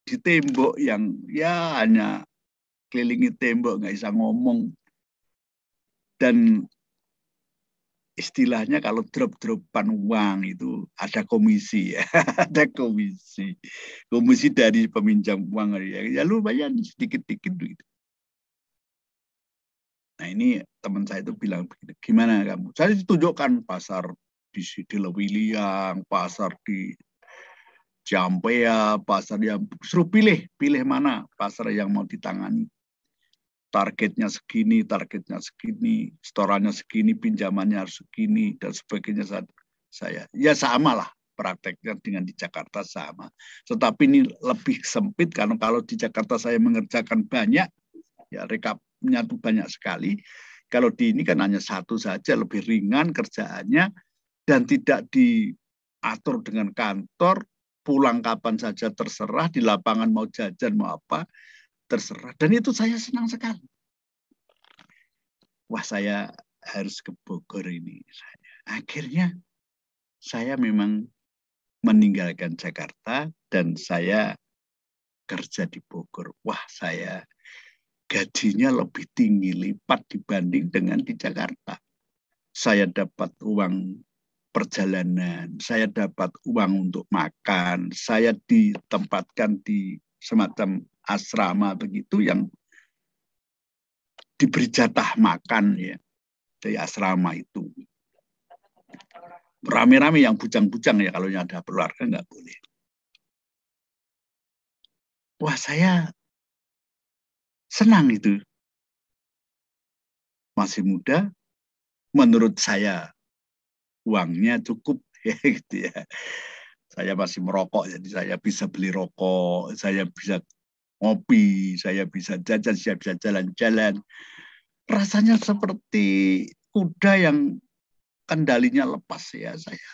Di tembok yang ya hanya kelilingi tembok, nggak bisa ngomong. Dan istilahnya kalau drop-dropan uang itu ada komisi ya. Ada komisi. Komisi dari peminjam uang. Ya lumayan sedikit-sedikit gitu. Nah ini teman saya itu bilang begini, gimana kamu? Saya ditunjukkan pasar di Lewiliang, pasar di Ciampea, pasar yang suruh pilih mana pasar yang mau ditangani. Targetnya segini, setorannya segini, pinjamannya harus segini, dan sebagainya. Saya ya sama lah prakteknya dengan di Jakarta sama. Tetapi ini lebih sempit karena kalau di Jakarta saya mengerjakan banyak, ya rekapnya tuh banyak sekali. Kalau di ini kan hanya satu saja, lebih ringan kerjaannya dan tidak diatur dengan kantor, pulang kapan saja terserah, di lapangan mau jajan mau apa terserah. Dan itu saya senang sekali. Wah, saya harus ke Bogor ini. Akhirnya saya memang meninggalkan Jakarta dan saya kerja di Bogor. Wah, saya gajinya lebih tinggi lipat dibanding dengan di Jakarta. Saya dapat uang perjalanan, saya dapat uang untuk makan, saya ditempatkan di semacam asrama begitu yang diberi jatah makan ya dari asrama itu. Rame-rame yang bujang-bujang ya, kalau yang ada keluarga nggak boleh. Wah, saya senang itu. Masih muda, menurut saya uangnya cukup ya gitu ya. Saya masih merokok, jadi saya bisa beli rokok, saya bisa ngopi, saya bisa jajan, saya bisa jalan-jalan. Rasanya seperti kuda yang kendalinya lepas ya saya.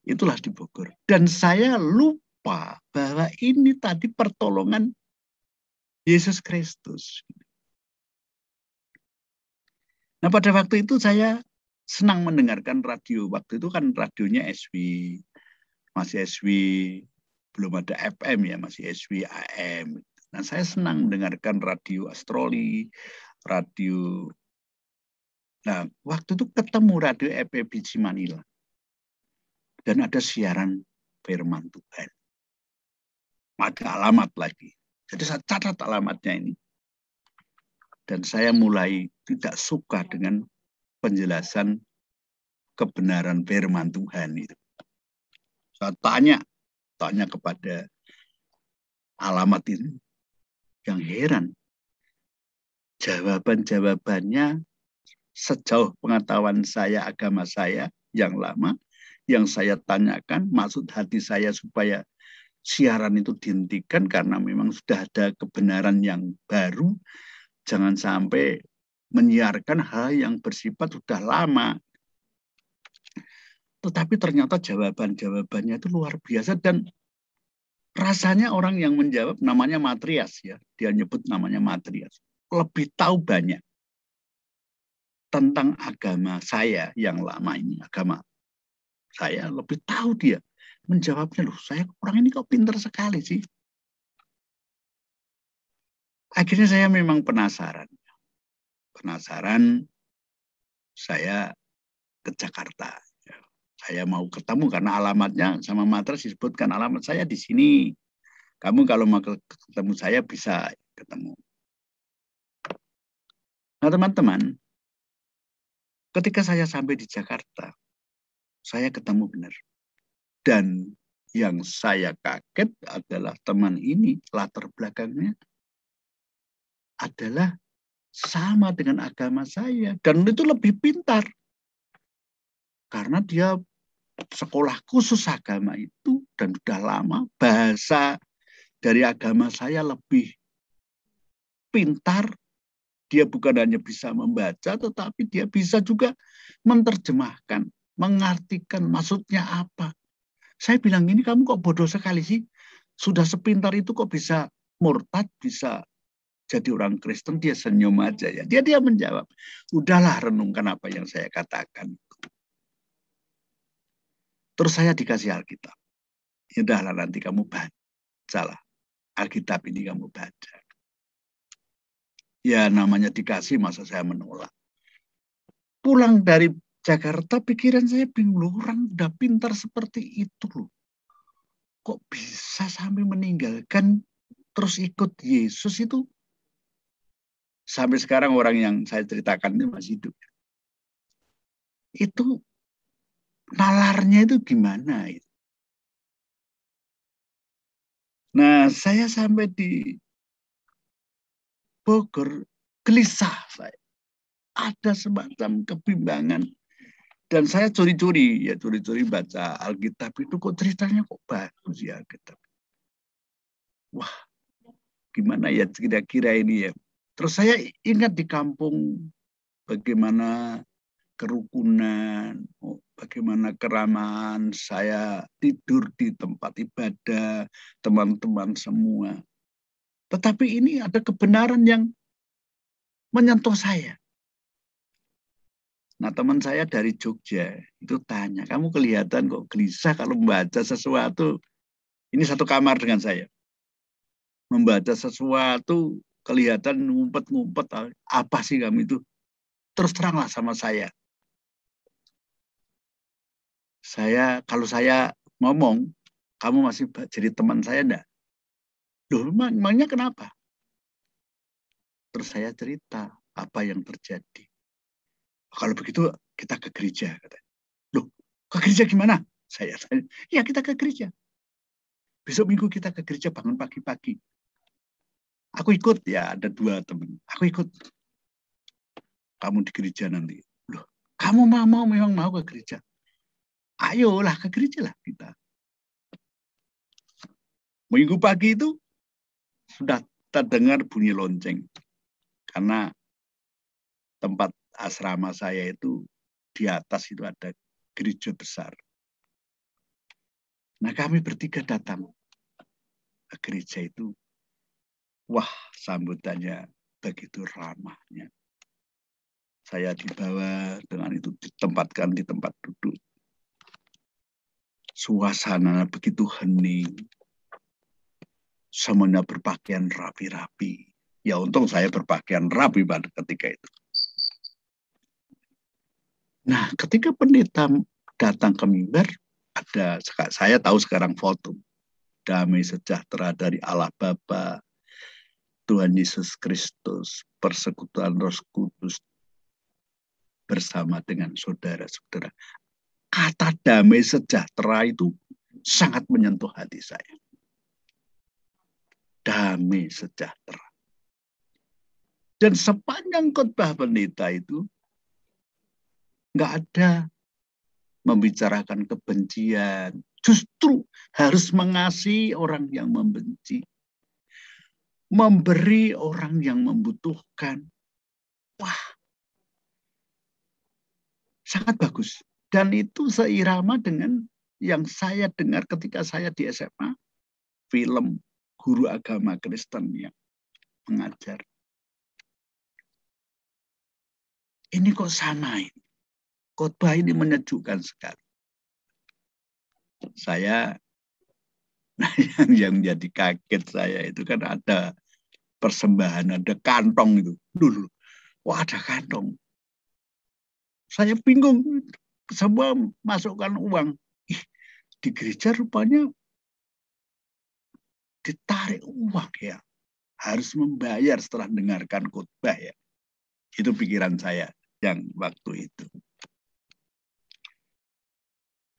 Itulah di Bogor. Dan saya lupa bahwa ini tadi pertolongan Yesus Kristus. Nah, pada waktu itu saya senang mendengarkan radio. Waktu itu kan radionya SW, masih SW, belum ada FM ya, masih SW AM. Nah, saya senang mendengarkan radio Astroli, radio. Nah, waktu itu ketemu radio FEBC Manila. Dan ada siaran firman Tuhan. Ada alamat lagi. Jadi saya catat alamatnya ini. Dan saya mulai tidak suka dengan penjelasan kebenaran firman Tuhan itu. Saya tanya kepada alamat ini. Yang heran, jawaban-jawabannya sejauh pengetahuan saya, agama saya yang lama, yang saya tanyakan, maksud hati saya supaya siaran itu dihentikan karena memang sudah ada kebenaran yang baru. Jangan sampai menyiarkan hal yang bersifat sudah lama. Tetapi ternyata jawaban-jawabannya itu luar biasa dan rasanya orang yang menjawab namanya Matrias ya. Dia nyebut namanya Matrias. Lebih tahu banyak tentang agama saya yang lama ini. Agama saya lebih tahu dia. Menjawabnya, loh saya orang ini kok pintar sekali sih. Akhirnya saya memang penasaran. Penasaran saya ke Jakarta. Saya mau ketemu karena alamatnya sama Matras disebutkan alamat saya di sini. Kamu kalau mau ketemu saya bisa ketemu. Nah teman-teman, ketika saya sampai di Jakarta, saya ketemu benar. Dan yang saya kaget adalah teman ini latar belakangnya adalah sama dengan agama saya. Dan itu lebih pintar. Karena dia sekolah khusus agama itu dan sudah lama bahasa dari agama saya lebih pintar. Dia bukan hanya bisa membaca, tetapi dia bisa juga menerjemahkan, mengartikan maksudnya apa. Saya bilang, ini kamu kok bodoh sekali sih? Sudah sepintar itu kok bisa murtad, bisa jadi orang Kristen. Dia senyum aja ya. Dia menjawab, udahlah renungkan apa yang saya katakan. Terus saya dikasih Alkitab. Ya udahlah nanti kamu bacalah. Alkitab ini kamu baca. Ya namanya dikasih, masa saya menolak. Pulang dari Jakarta, pikiran saya bingung, loh, orang udah pintar seperti itu loh. Kok bisa sampai meninggalkan terus ikut Yesus itu? Sampai sekarang orang yang saya ceritakan itu masih hidup. Itu nalarnya itu gimana? Nah, saya sampai di Bogor, gelisah saya. Ada semacam kebimbangan. Dan saya curi-curi baca Alkitab itu kok ceritanya kok bagus ya Alkitab. Wah, gimana ya kira-kira ini ya. Terus saya ingat di kampung bagaimana kerukunan, bagaimana keramahan, saya tidur di tempat ibadah, teman-teman semua. Tetapi ini ada kebenaran yang menyentuh saya. Nah teman saya dari Jogja itu tanya, kamu kelihatan kok gelisah kalau membaca sesuatu. Ini satu kamar dengan saya. Membaca sesuatu kelihatan ngumpet-ngumpet. Apa sih kamu itu? Terus teranglah sama saya. Kalau saya ngomong, kamu masih jadi teman saya enggak? Loh, emangnya kenapa? Terus saya cerita apa yang terjadi. Kalau begitu kita ke gereja. Loh, ke gereja gimana? Saya tanya, ya kita ke gereja. besok minggu kita ke gereja bangun pagi-pagi. Aku ikut, ya ada 2 teman. Aku ikut. Kamu di gereja nanti. Loh, kamu memang mau ke gereja? Ayolah ke gereja lah kita. Minggu pagi itu sudah terdengar bunyi lonceng. Karena tempat asrama saya itu di atas itu ada gereja besar. Nah, kami bertiga datang ke gereja itu. Wah, sambutannya begitu ramahnya. Saya dibawa dengan itu, ditempatkan di tempat duduk. Suasana begitu hening. Semuanya berpakaian rapi-rapi. Ya untung saya berpakaian rapi pada ketika itu. Nah, ketika pendeta datang ke mimbar, saya tahu sekarang foto. Damai sejahtera dari Allah Bapa, Tuhan Yesus Kristus, persekutuan Roh Kudus bersama dengan saudara-saudara. Kata damai sejahtera itu sangat menyentuh hati saya. Damai sejahtera. Dan sepanjang khotbah pendeta itu, nggak ada membicarakan kebencian. Justru harus mengasihi orang yang membenci. Memberi orang yang membutuhkan. Wah, sangat bagus. Dan itu seirama dengan yang saya dengar ketika saya di SMA. Film guru agama Kristen yang mengajar. Ini kok sama ini. Khotbah ini menyejukkan sekali. Saya, yang jadi kaget saya itu kan ada persembahan, ada kantong itu. Dulu, wah ada kantong. Saya bingung, semua masukkan uang. Di gereja rupanya ditarik uang ya. Harus membayar setelah mendengarkan khotbah ya. Itu pikiran saya yang waktu itu.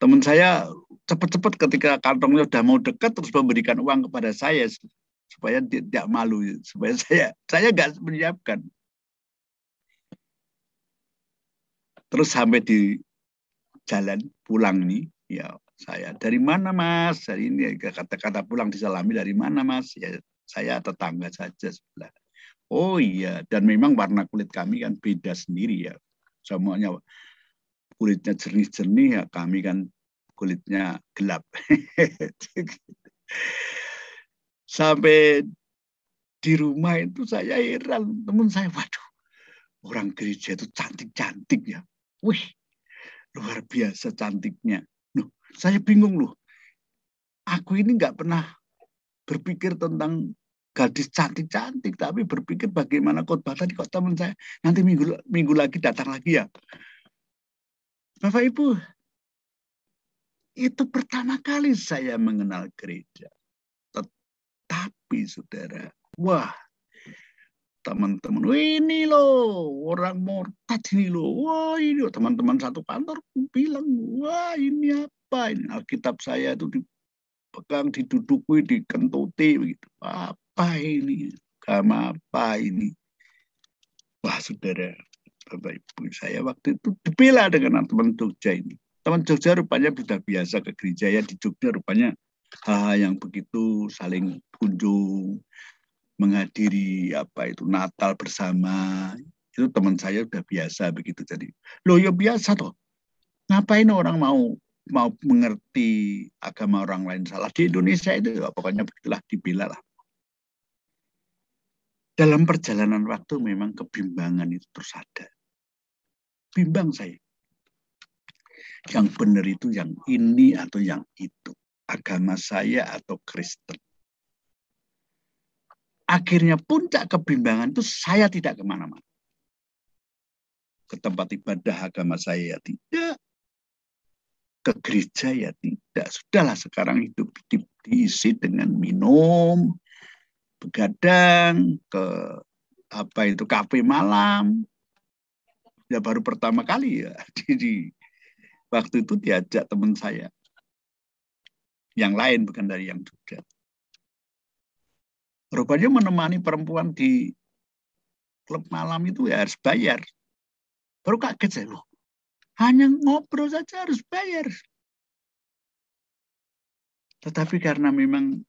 Teman saya cepat-cepat ketika kantongnya sudah mau dekat terus memberikan uang kepada saya supaya tidak malu, supaya saya nggak menyiapkan. Terus sampai di jalan pulang nih, ya saya dari mana Mas? Dari ini kata-kata pulang disalami dari mana Mas? Ya saya tetangga saja sebelah. Oh iya, dan memang warna kulit kami kan beda sendiri ya. Semuanya kulitnya jernih-jernih ya, kami kan kulitnya gelap. Sampai di rumah itu saya heran, teman saya, waduh, orang gereja itu cantik-cantik ya. Wih, luar biasa cantiknya. Loh, saya bingung loh. Aku ini nggak pernah berpikir tentang gadis cantik-cantik, tapi berpikir bagaimana khotbah tadi kok teman saya nanti minggu lagi datang lagi ya. Bapak Ibu, itu pertama kali saya mengenal gereja. Tetapi saudara, wah teman-teman, ini loh orang murtad ini loh. Wah ini loh, teman-teman satu kantor bilang, wah ini apa ini? Alkitab saya itu dipegang, diduduki, dikentuti begitu. Apa ini? Agama apa ini? Wah saudara, Bapak Ibu, saya waktu itu dibela dengan teman Jogja ini. Teman Jogja rupanya sudah biasa ke gereja ya, di Jogja rupanya yang begitu saling kunjung, menghadiri apa itu Natal bersama. Itu teman saya sudah biasa begitu. Jadi, loh ya biasa toh. Ngapain orang mau mengerti agama orang lain salah. Di Indonesia itu ya, pokoknya begitulah, dibela lah. Dalam perjalanan waktu memang kebimbangan itu terus ada. Bimbang saya. Yang benar itu yang ini atau yang itu. Agama saya atau Kristen. Akhirnya puncak kebimbangan itu saya tidak kemana-mana. Ke tempat ibadah agama saya ya tidak. Ke gereja ya tidak. Sudahlah sekarang hidup diisi dengan minum, begadang, ke apa itu kafe malam. Ya baru pertama kali ya. Jadi waktu itu diajak teman saya. Yang lain, bukan dari yang Jogja. Rupanya menemani perempuan di klub malam itu ya harus bayar. Baru kaget saya, loh, hanya ngobrol saja harus bayar. Tetapi karena memang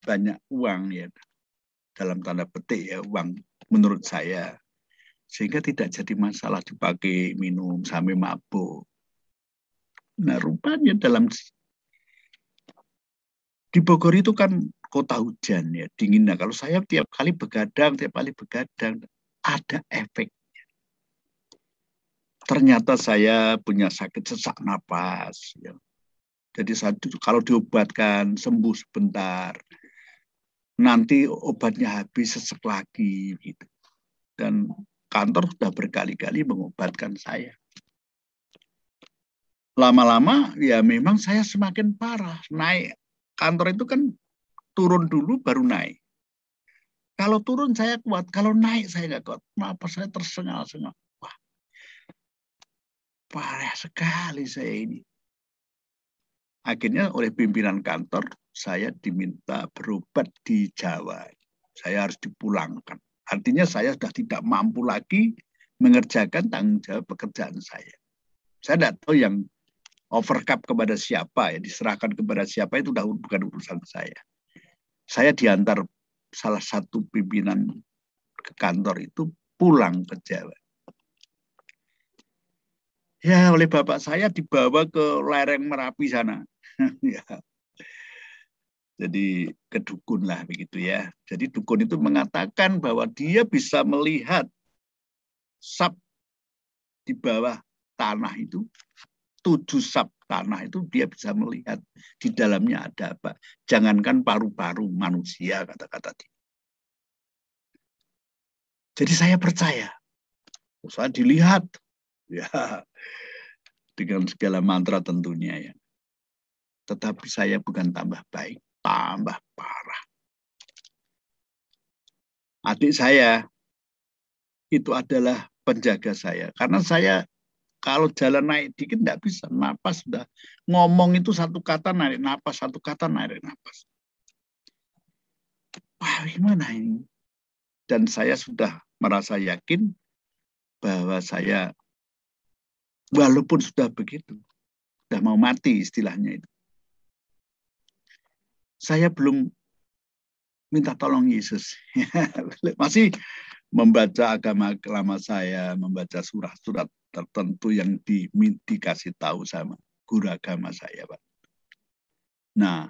banyak uang ya, dalam tanda petik ya, uang menurut saya, sehingga tidak jadi masalah dipakai minum sampai mabuk. Nah, rupanya di Bogor itu kan kota hujan ya, dingin. Nah, kalau saya tiap kali begadang, ada efek. Ternyata saya punya sakit sesak napas. Ya. Jadi kalau diobatkan sembuh sebentar, nanti obatnya habis sesek lagi gitu. Dan kantor sudah berkali-kali mengobatkan saya. Lama-lama ya memang saya semakin parah. Naik kantor itu kan turun dulu baru naik. Kalau turun saya kuat, kalau naik saya nggak kuat. Kenapa saya tersengal-sengal? Wah, parah sekali saya ini. Akhirnya oleh pimpinan kantor, saya diminta berobat di Jawa. Saya harus dipulangkan. Artinya saya sudah tidak mampu lagi mengerjakan tanggung jawab pekerjaan saya. Saya tidak tahu yang overcap kepada siapa, ya diserahkan kepada siapa itu bukan urusan saya. Saya diantar salah satu pimpinan ke kantor itu pulang ke Jawa. Ya, oleh bapak saya dibawa ke lereng Merapi sana. Ya. Jadi ke dukun lah begitu ya. Jadi dukun itu mengatakan bahwa dia bisa melihat sap di bawah tanah itu, 7 sap tanah itu dia bisa melihat di dalamnya ada apa. Jangankan paru-paru manusia, kata-kata dia. Jadi saya percaya. Saya dilihat ya dengan segala mantra tentunya ya. Tetapi saya bukan tambah baik, tambah parah. Adik saya itu adalah penjaga saya. Karena saya kalau jalan naik dikit nggak bisa. Napas sudah. Ngomong itu satu kata narik napas, satu kata narik napas. Wah, gimana ini? Dan saya sudah merasa yakin bahwa saya walaupun sudah begitu, sudah mau mati istilahnya itu. Saya belum minta tolong Yesus. Masih membaca agama lama saya, membaca surat-surat tertentu yang dikasih tahu sama guru agama saya, Pak. Nah,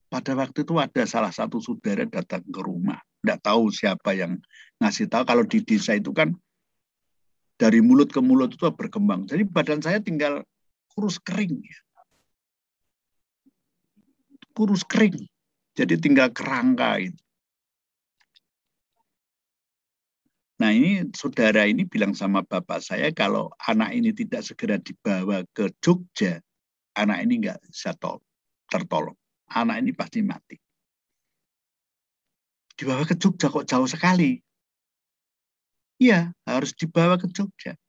pada waktu itu ada salah satu saudara datang ke rumah. Tidak tahu siapa yang ngasih tahu. Kalau di desa itu kan dari mulut ke mulut itu berkembang. Jadi badan saya tinggal kurus kering. Kurus kering. Jadi tinggal kerangka itu. Nah ini saudara ini bilang sama bapak saya kalau anak ini tidak segera dibawa ke Jogja, anak ini nggak bisa tertolong. Anak ini pasti mati. Dibawa ke Jogja kok jauh sekali. Iya, harus dibawa ke Jogja.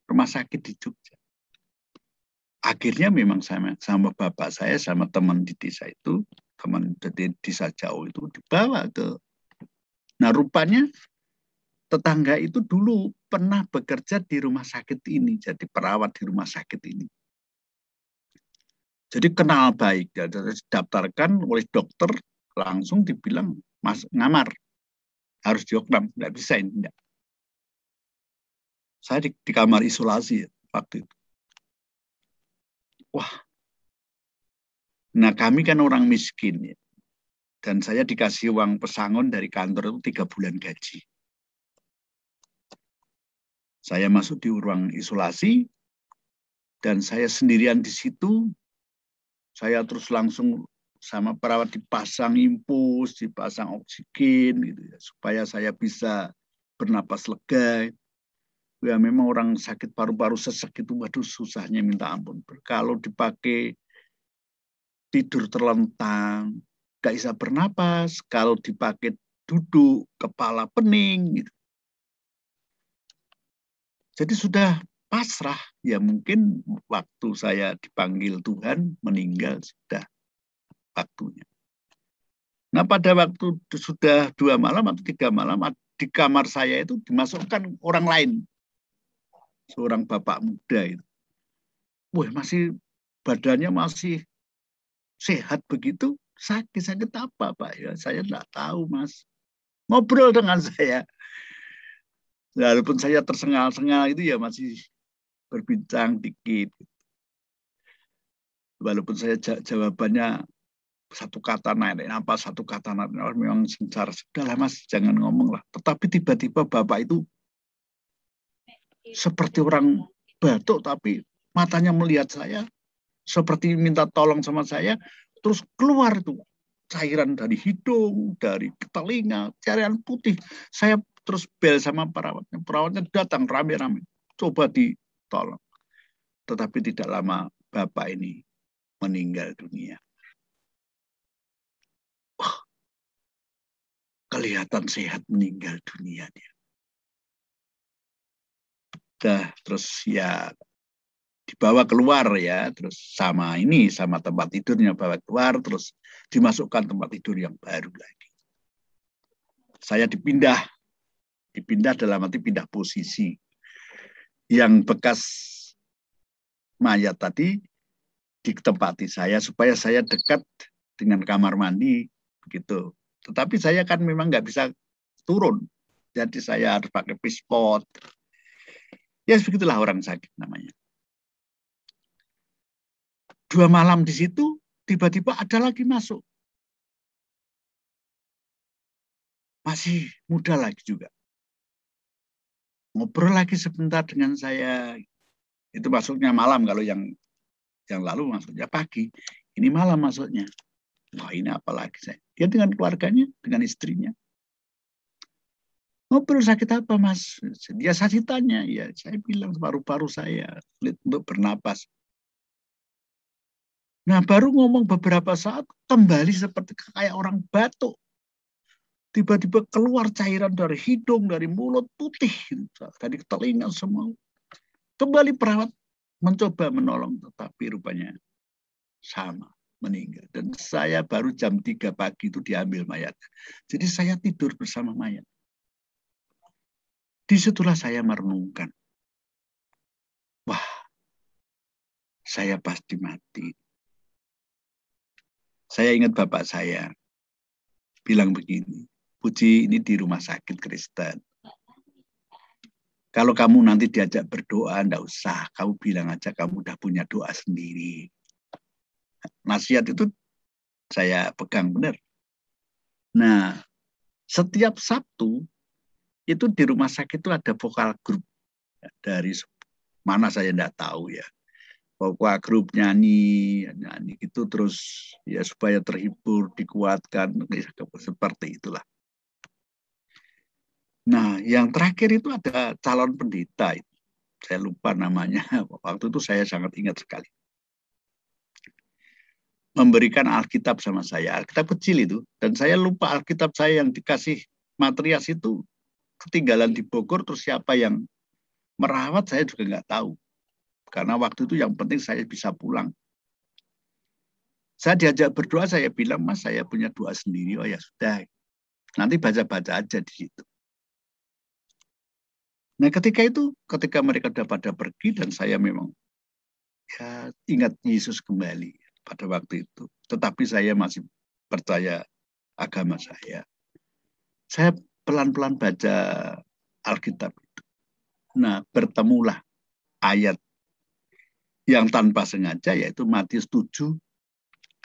Rumah sakit di Jogja. Akhirnya memang sama bapak saya, sama teman di desa itu, teman di desa jauh itu dibawa ke. Nah rupanya tetangga itu dulu pernah bekerja di rumah sakit ini, jadi perawat di rumah sakit ini. Jadi kenal baik, didaftarkan oleh dokter, langsung dibilang, Mas ngamar, harus dioknam, nggak bisa ini. Enggak. Saya di kamar isolasi waktu itu. Wah, nah kami kan orang miskin ya. Dan saya dikasih uang pesangon dari kantor itu 3 bulan gaji. Saya masuk di ruang isolasi, dan saya sendirian di situ. Saya terus langsung sama perawat dipasang infus, dipasang oksigen, gitu ya, supaya saya bisa bernapas lega. Ya memang orang sakit paru-paru sesek itu, waduh susahnya minta ampun. Kalau dipakai tidur terlentang, gak bisa bernapas. Kalau dipakai duduk, kepala pening. Gitu. Jadi sudah pasrah, ya mungkin waktu saya dipanggil Tuhan meninggal sudah waktunya. Nah pada waktu sudah 2 malam atau 3 malam di kamar saya itu dimasukkan orang lain, seorang bapak muda itu. Wah masih badannya masih sehat begitu, sakit apa Pak? Ya saya tidak tahu Mas. Ngobrol dengan saya. Walaupun saya tersengal-sengal itu ya masih berbincang dikit. Walaupun saya jawabannya satu kata naik apa, satu kata naik, memang sengsara. Sudahlah Mas, jangan ngomong lah. Tetapi tiba-tiba Bapak itu seperti orang batuk, tapi matanya melihat saya, seperti minta tolong sama saya, terus keluar tuh cairan dari hidung, dari telinga, cairan putih. Saya terus bel sama perawatnya. Perawatnya datang rame-rame, coba ditolong. Tetapi tidak lama Bapak ini meninggal dunia. Wah, kelihatan sehat meninggal dunia dia. Terus ya dibawa keluar ya, terus sama tempat tidurnya bawa keluar, terus dimasukkan tempat tidur yang baru lagi. Saya dipindah dalam arti pindah posisi. Yang bekas mayat tadi ditempati saya supaya saya dekat dengan kamar mandi begitu. Tetapi saya kan memang nggak bisa turun, jadi saya harus pakai pispot. Ya begitulah orang sakit namanya. 2 malam di situ, tiba-tiba ada lagi masuk. Masih muda lagi juga. Ngobrol lagi sebentar dengan saya. Itu masuknya malam, kalau yang lalu masuknya pagi. Ini malam masuknya. Wah ini apa lagi saya. Dia dengan keluarganya, dengan istrinya. Ngobrol sakit apa Mas? Dia saya tanya. Ya saya bilang paru-paru saya sulit untuk bernapas. Nah baru ngomong beberapa saat kembali seperti kayak orang batuk. Tiba-tiba keluar cairan dari hidung, dari mulut putih, dari telinga semua. Kembali perawat mencoba menolong, tetapi rupanya sama, meninggal. Dan saya baru jam 3 pagi itu diambil mayat. Jadi saya tidur bersama mayat. Disitulah saya merenungkan. Wah, saya pasti mati. Saya ingat bapak saya bilang begini, Puji ini di rumah sakit Kristen. Kalau kamu nanti diajak berdoa, enggak usah. Kamu bilang aja kamu udah punya doa sendiri. Nasihat itu saya pegang benar. Nah, setiap Sabtu itu di rumah sakit itu ada vokal grup. Dari mana saya enggak tahu ya. Vokal grup nyanyi gitu terus ya supaya terhibur, dikuatkan, seperti itulah. Nah, yang terakhir itu ada calon pendeta. Saya lupa namanya. Waktu itu saya sangat ingat sekali. Memberikan Alkitab sama saya. Alkitab kecil itu. Dan saya lupa Alkitab saya yang dikasih Matrias itu ketinggalan di Bogor. Terus siapa yang merawat saya juga nggak tahu. Karena waktu itu yang penting saya bisa pulang. Saya diajak berdoa, saya bilang, Mas saya punya doa sendiri. Oh ya sudah. Nanti baca-baca aja di situ. Nah ketika mereka sudah pada pergi dan saya memang ya, ingat Yesus kembali pada waktu itu. Tetapi saya masih percaya agama saya. Saya pelan-pelan baca Alkitab itu. Nah bertemulah ayat yang tanpa sengaja yaitu Matius 7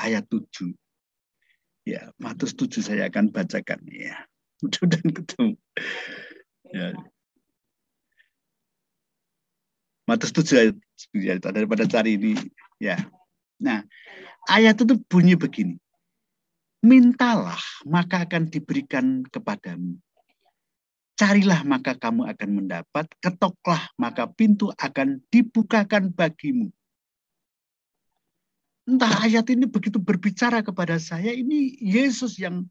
ayat 7. Ya, Matius 7 saya akan bacakan ya. Mudah-mudahan ketemu. Ya. Matius 7 ayat daripada cari ini ya. Nah, ayat itu bunyi begini. Mintalah maka akan diberikan kepadamu. Carilah maka kamu akan mendapat, ketoklah maka pintu akan dibukakan bagimu. Entah ayat ini begitu berbicara kepada saya, ini Yesus yang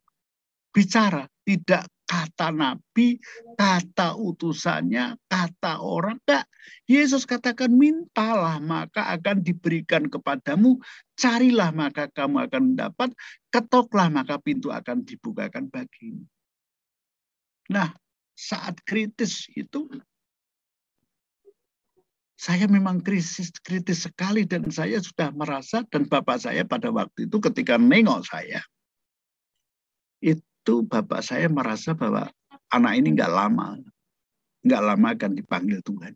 bicara, tidak kata nabi, kata utusannya, kata orang. Enggak. Yesus katakan, mintalah maka akan diberikan kepadamu, carilah maka kamu akan mendapat, ketoklah maka pintu akan dibukakan bagimu. Nah, saat kritis itu, saya memang kritis sekali, dan saya sudah merasa, dan bapak saya pada waktu itu ketika nengok saya, itu bapak saya merasa bahwa anak ini nggak lama akan dipanggil Tuhan.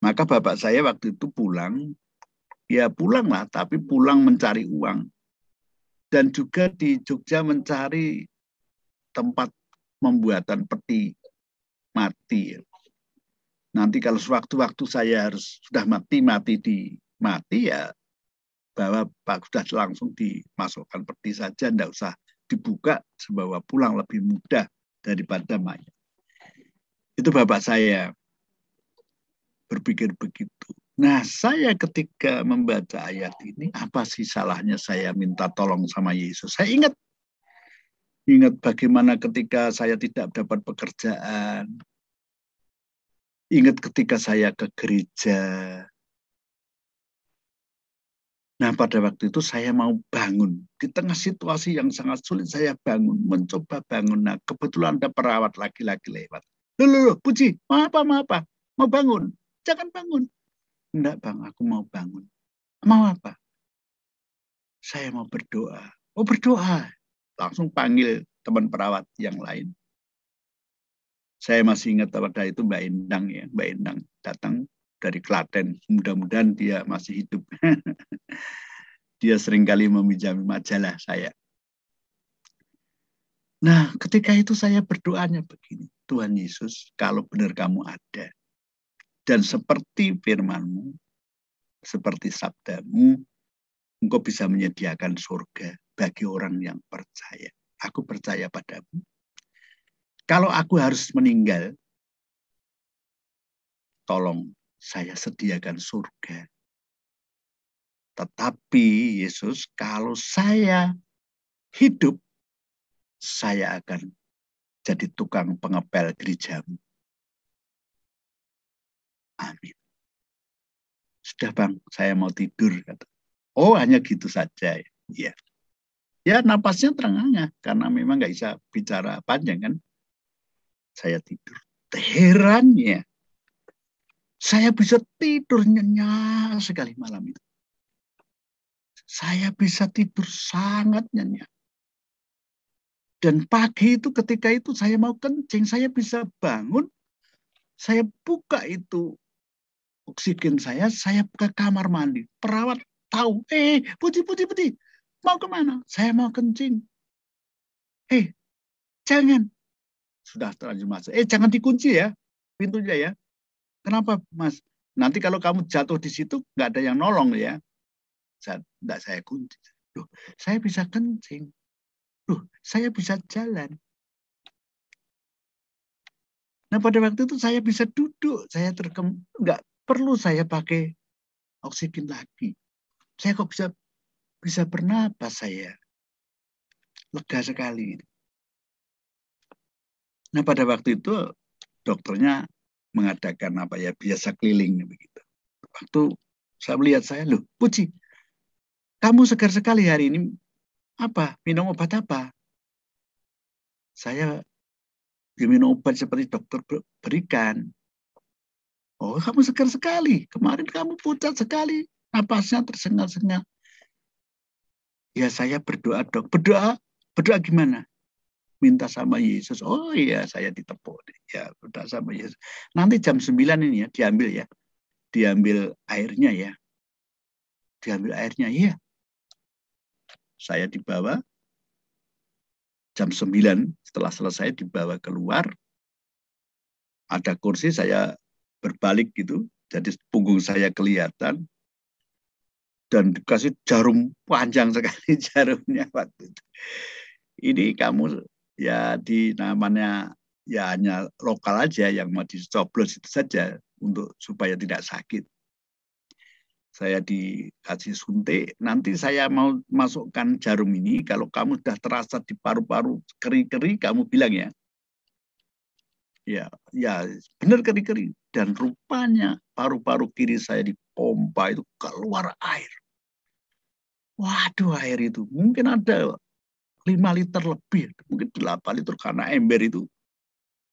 Maka bapak saya waktu itu pulang, ya pulanglah, tapi pulang mencari uang. Dan juga di Jogja mencari tempat pembuatan peti mati. Nanti kalau sewaktu-waktu saya harus sudah mati ya, bahwa Pak sudah langsung dimasukkan peti saja, tidak usah dibuka, sebab pulang lebih mudah daripada mayat. Itu bapak saya berpikir begitu. Nah, saya ketika membaca ayat ini, apa sih salahnya saya minta tolong sama Yesus? Saya ingat bagaimana ketika saya tidak dapat pekerjaan. Ingat ketika saya ke gereja. Nah, pada waktu itu saya mau bangun. Di tengah situasi yang sangat sulit, saya bangun, mencoba bangun. Nah, kebetulan ada perawat laki-laki lewat. Loh, Puji, mau apa? Mau bangun? Jangan bangun. Enggak, Bang, aku mau bangun. Mau apa? Saya mau berdoa. Oh, berdoa. Langsung panggil teman perawat yang lain. Saya masih ingat pada itu Mbak Endang ya. Mbak Endang datang dari Klaten. Mudah-mudahan dia masih hidup. Dia seringkali meminjami majalah saya. Nah, ketika itu saya berdoanya begini. Tuhan Yesus, kalau benar kamu ada, dan seperti firman-Mu, seperti sabdamu, Engkau bisa menyediakan surga bagi orang yang percaya. Aku percaya padamu. Kalau aku harus meninggal, tolong saya sediakan surga. Tetapi Yesus, kalau saya hidup, saya akan jadi tukang pengepel gerejamu. Amin. Sudah Bang, saya mau tidur. Oh, hanya gitu saja. Ya, ya napasnya terengah karena memang nggak bisa bicara panjang kan. Saya tidur. Herannya, saya bisa tidur nyenyak sekali malam itu. Saya bisa tidur sangat nyenyak. Dan pagi itu ketika itu saya mau kencing, saya bisa bangun, saya buka itu oksigen saya ke kamar mandi. Perawat tahu, Putih, mau kemana? Saya mau kencing. Jangan. Sudah terlanjur masuk. Jangan dikunci ya pintunya ya. Kenapa Mas? Nanti kalau kamu jatuh di situ nggak ada yang nolong ya. Enggak saya kunci. Loh, saya bisa kencing. Loh, saya bisa jalan. Nah, pada waktu itu saya bisa duduk, saya nggak perlu saya pakai oksigen lagi. Saya kok bisa bernapas saya. Lega sekali. Nah, pada waktu itu dokternya mengadakan biasa keliling begitu. Waktu saya melihat loh, Puji, kamu segar sekali hari ini. Apa? Minum obat apa? Saya minum obat seperti dokter berikan. Oh, kamu segar sekali. Kemarin kamu pucat sekali. Napasnya tersengal-sengal. Ya, saya berdoa, Dok. Berdoa gimana? Minta sama Yesus. Oh iya, saya ditepuk. Ya, berdoa sama Yesus. Nanti jam 9 ini ya, diambil airnya ya. Diambil airnya, iya. Saya dibawa jam 9, setelah selesai dibawa keluar. Ada kursi, saya berbalik gitu. Jadi punggung saya kelihatan. Dan dikasih jarum panjang sekali jarumnya waktu itu. Ini kamu ya di namanya ya hanya lokal aja yang mau dicoblos itu saja supaya tidak sakit. saya dikasih suntik, nanti saya mau masukkan jarum ini, kalau kamu sudah terasa di paru-paru keri-keri, kamu bilang ya. Ya benar keri-keri. Dan rupanya paru-paru kiri saya dipompa itu keluar air. Waduh, air itu mungkin ada 5 liter lebih, mungkin 8 liter karena ember itu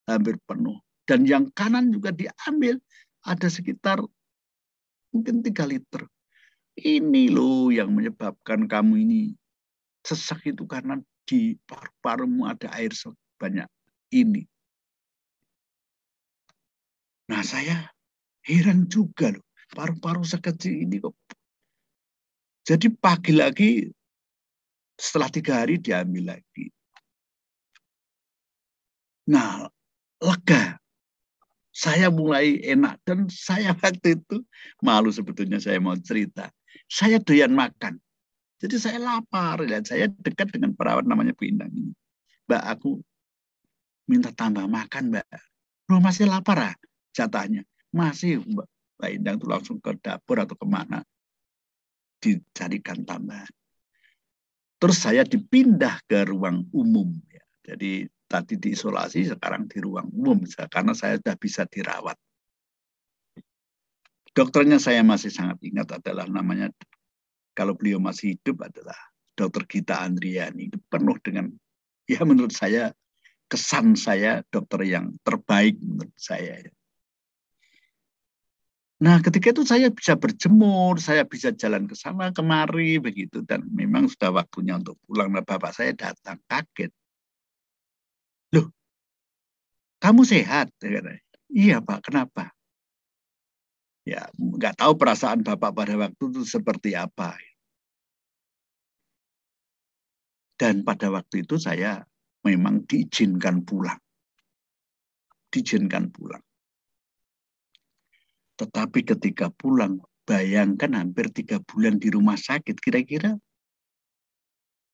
hampir penuh. Dan yang kanan juga diambil, ada sekitar mungkin 3 liter. Ini loh yang menyebabkan kamu ini sesak itu karena di paru-parumu ada air sebanyak ini. Nah, saya heran juga loh, paru-paru sekecil ini kok. Jadi pagi lagi, setelah 3 hari diambil lagi. Nah, lega. Saya mulai enak dan saya waktu itu malu sebetulnya saya mau cerita. Saya doyan makan. Jadi saya lapar dan saya dekat dengan perawat namanya Bu Indang ini. Mbak, aku minta tambah makan, Mbak. Loh, masih lapar ah? Jatahnya. Masih, Mbak Indang itu langsung ke dapur atau kemana. Dicarikan tambahan. Terus saya dipindah ke ruang umum. Ya. Jadi tadi diisolasi, sekarang di ruang umum. Karena saya sudah bisa dirawat. Dokternya saya masih sangat ingat adalah namanya, kalau beliau masih hidup adalah Dr. Gita Andriani. Itu penuh dengan, ya menurut saya, kesan saya dokter yang terbaik menurut saya. Nah, ketika itu saya bisa berjemur, saya bisa jalan ke sana kemari begitu, dan memang sudah waktunya untuk pulang. Nah, bapak saya datang kaget. Loh, kamu sehat? Iya, Pak, kenapa? Ya, nggak tahu perasaan bapak pada waktu itu seperti apa. Dan pada waktu itu saya memang diizinkan pulang. Diizinkan pulang. Tetapi ketika pulang, bayangkan hampir 3 bulan di rumah sakit, kira-kira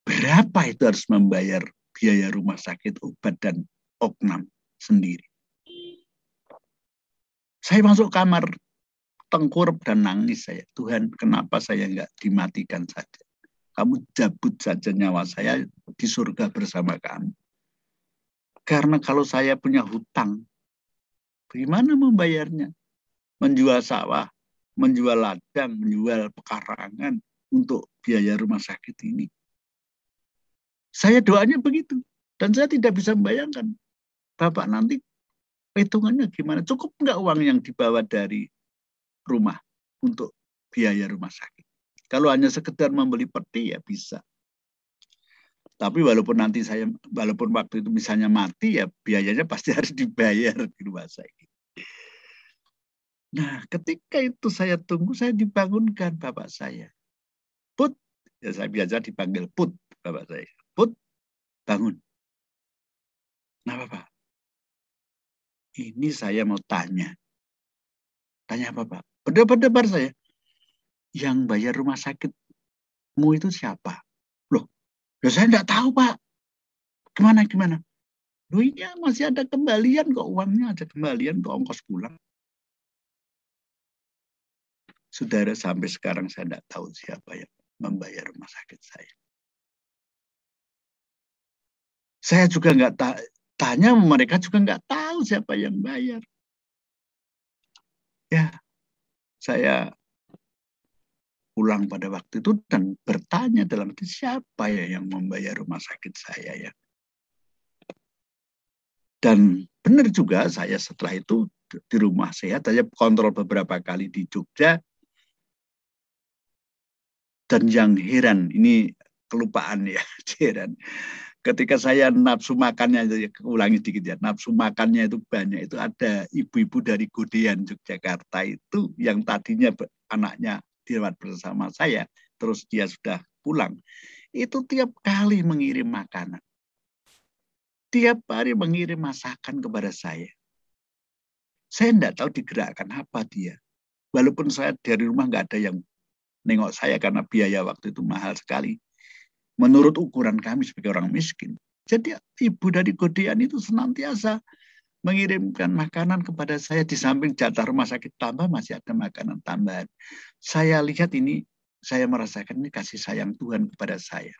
berapa itu harus membayar biaya rumah sakit, obat, dan oknam sendiri. Saya masuk kamar, tengkurap dan nangis saya. Tuhan, kenapa saya nggak dimatikan saja? Kamu cabut saja nyawa saya di surga bersama kamu. Karena kalau saya punya hutang, bagaimana membayarnya? Menjual sawah, menjual ladang, menjual pekarangan untuk biaya rumah sakit ini. Saya doanya begitu. Dan saya tidak bisa membayangkan, Bapak nanti hitungannya gimana? Cukup nggak uang yang dibawa dari rumah untuk biaya rumah sakit? Kalau hanya sekedar membeli peti ya bisa. Tapi walaupun waktu itu misalnya mati, ya biayanya pasti harus dibayar di rumah sakit. Nah, ketika itu saya tunggu, saya dibangunkan bapak saya. Put, ya saya biasa dipanggil Put, bapak saya. Put, bangun. Nah, Bapak, ini saya mau tanya. Tanya apa, Pak? Berdebar-debar saya. Yang bayar rumah sakitmu itu siapa? Loh, ya saya nggak tahu, Pak. Gimana? Loh, ini masih ada kembalian kok, uangnya ada kembalian kok, ongkos pulang. Saudara, sampai sekarang saya nggak tahu siapa yang membayar rumah sakit saya. Saya juga nggak tanya, mereka juga nggak tahu siapa yang bayar. Ya, saya pulang pada waktu itu dan bertanya dalam hati, siapa ya yang membayar rumah sakit saya ya. Dan benar juga, saya setelah itu di rumah sehat, saya kontrol beberapa kali di Jogja. Dan yang heran, ini kelupaan ya, heran. Ketika saya nafsu makannya, ulangi sedikit ya, nafsu makannya itu banyak, itu ada ibu-ibu dari Godean Yogyakarta itu yang tadinya anaknya dirawat bersama saya, terus dia sudah pulang, itu tiap kali mengirim makanan. Tiap hari mengirim masakan kepada saya. Saya tidak tahu digerakkan apa dia. Walaupun saya dari rumah nggak ada yang nengok saya karena biaya waktu itu mahal sekali. Menurut ukuran kami sebagai orang miskin. Jadi ibu dari Godean itu senantiasa mengirimkan makanan kepada saya, di samping jatah rumah sakit tambah masih ada makanan tambahan. Saya lihat ini, saya merasakan ini kasih sayang Tuhan kepada saya.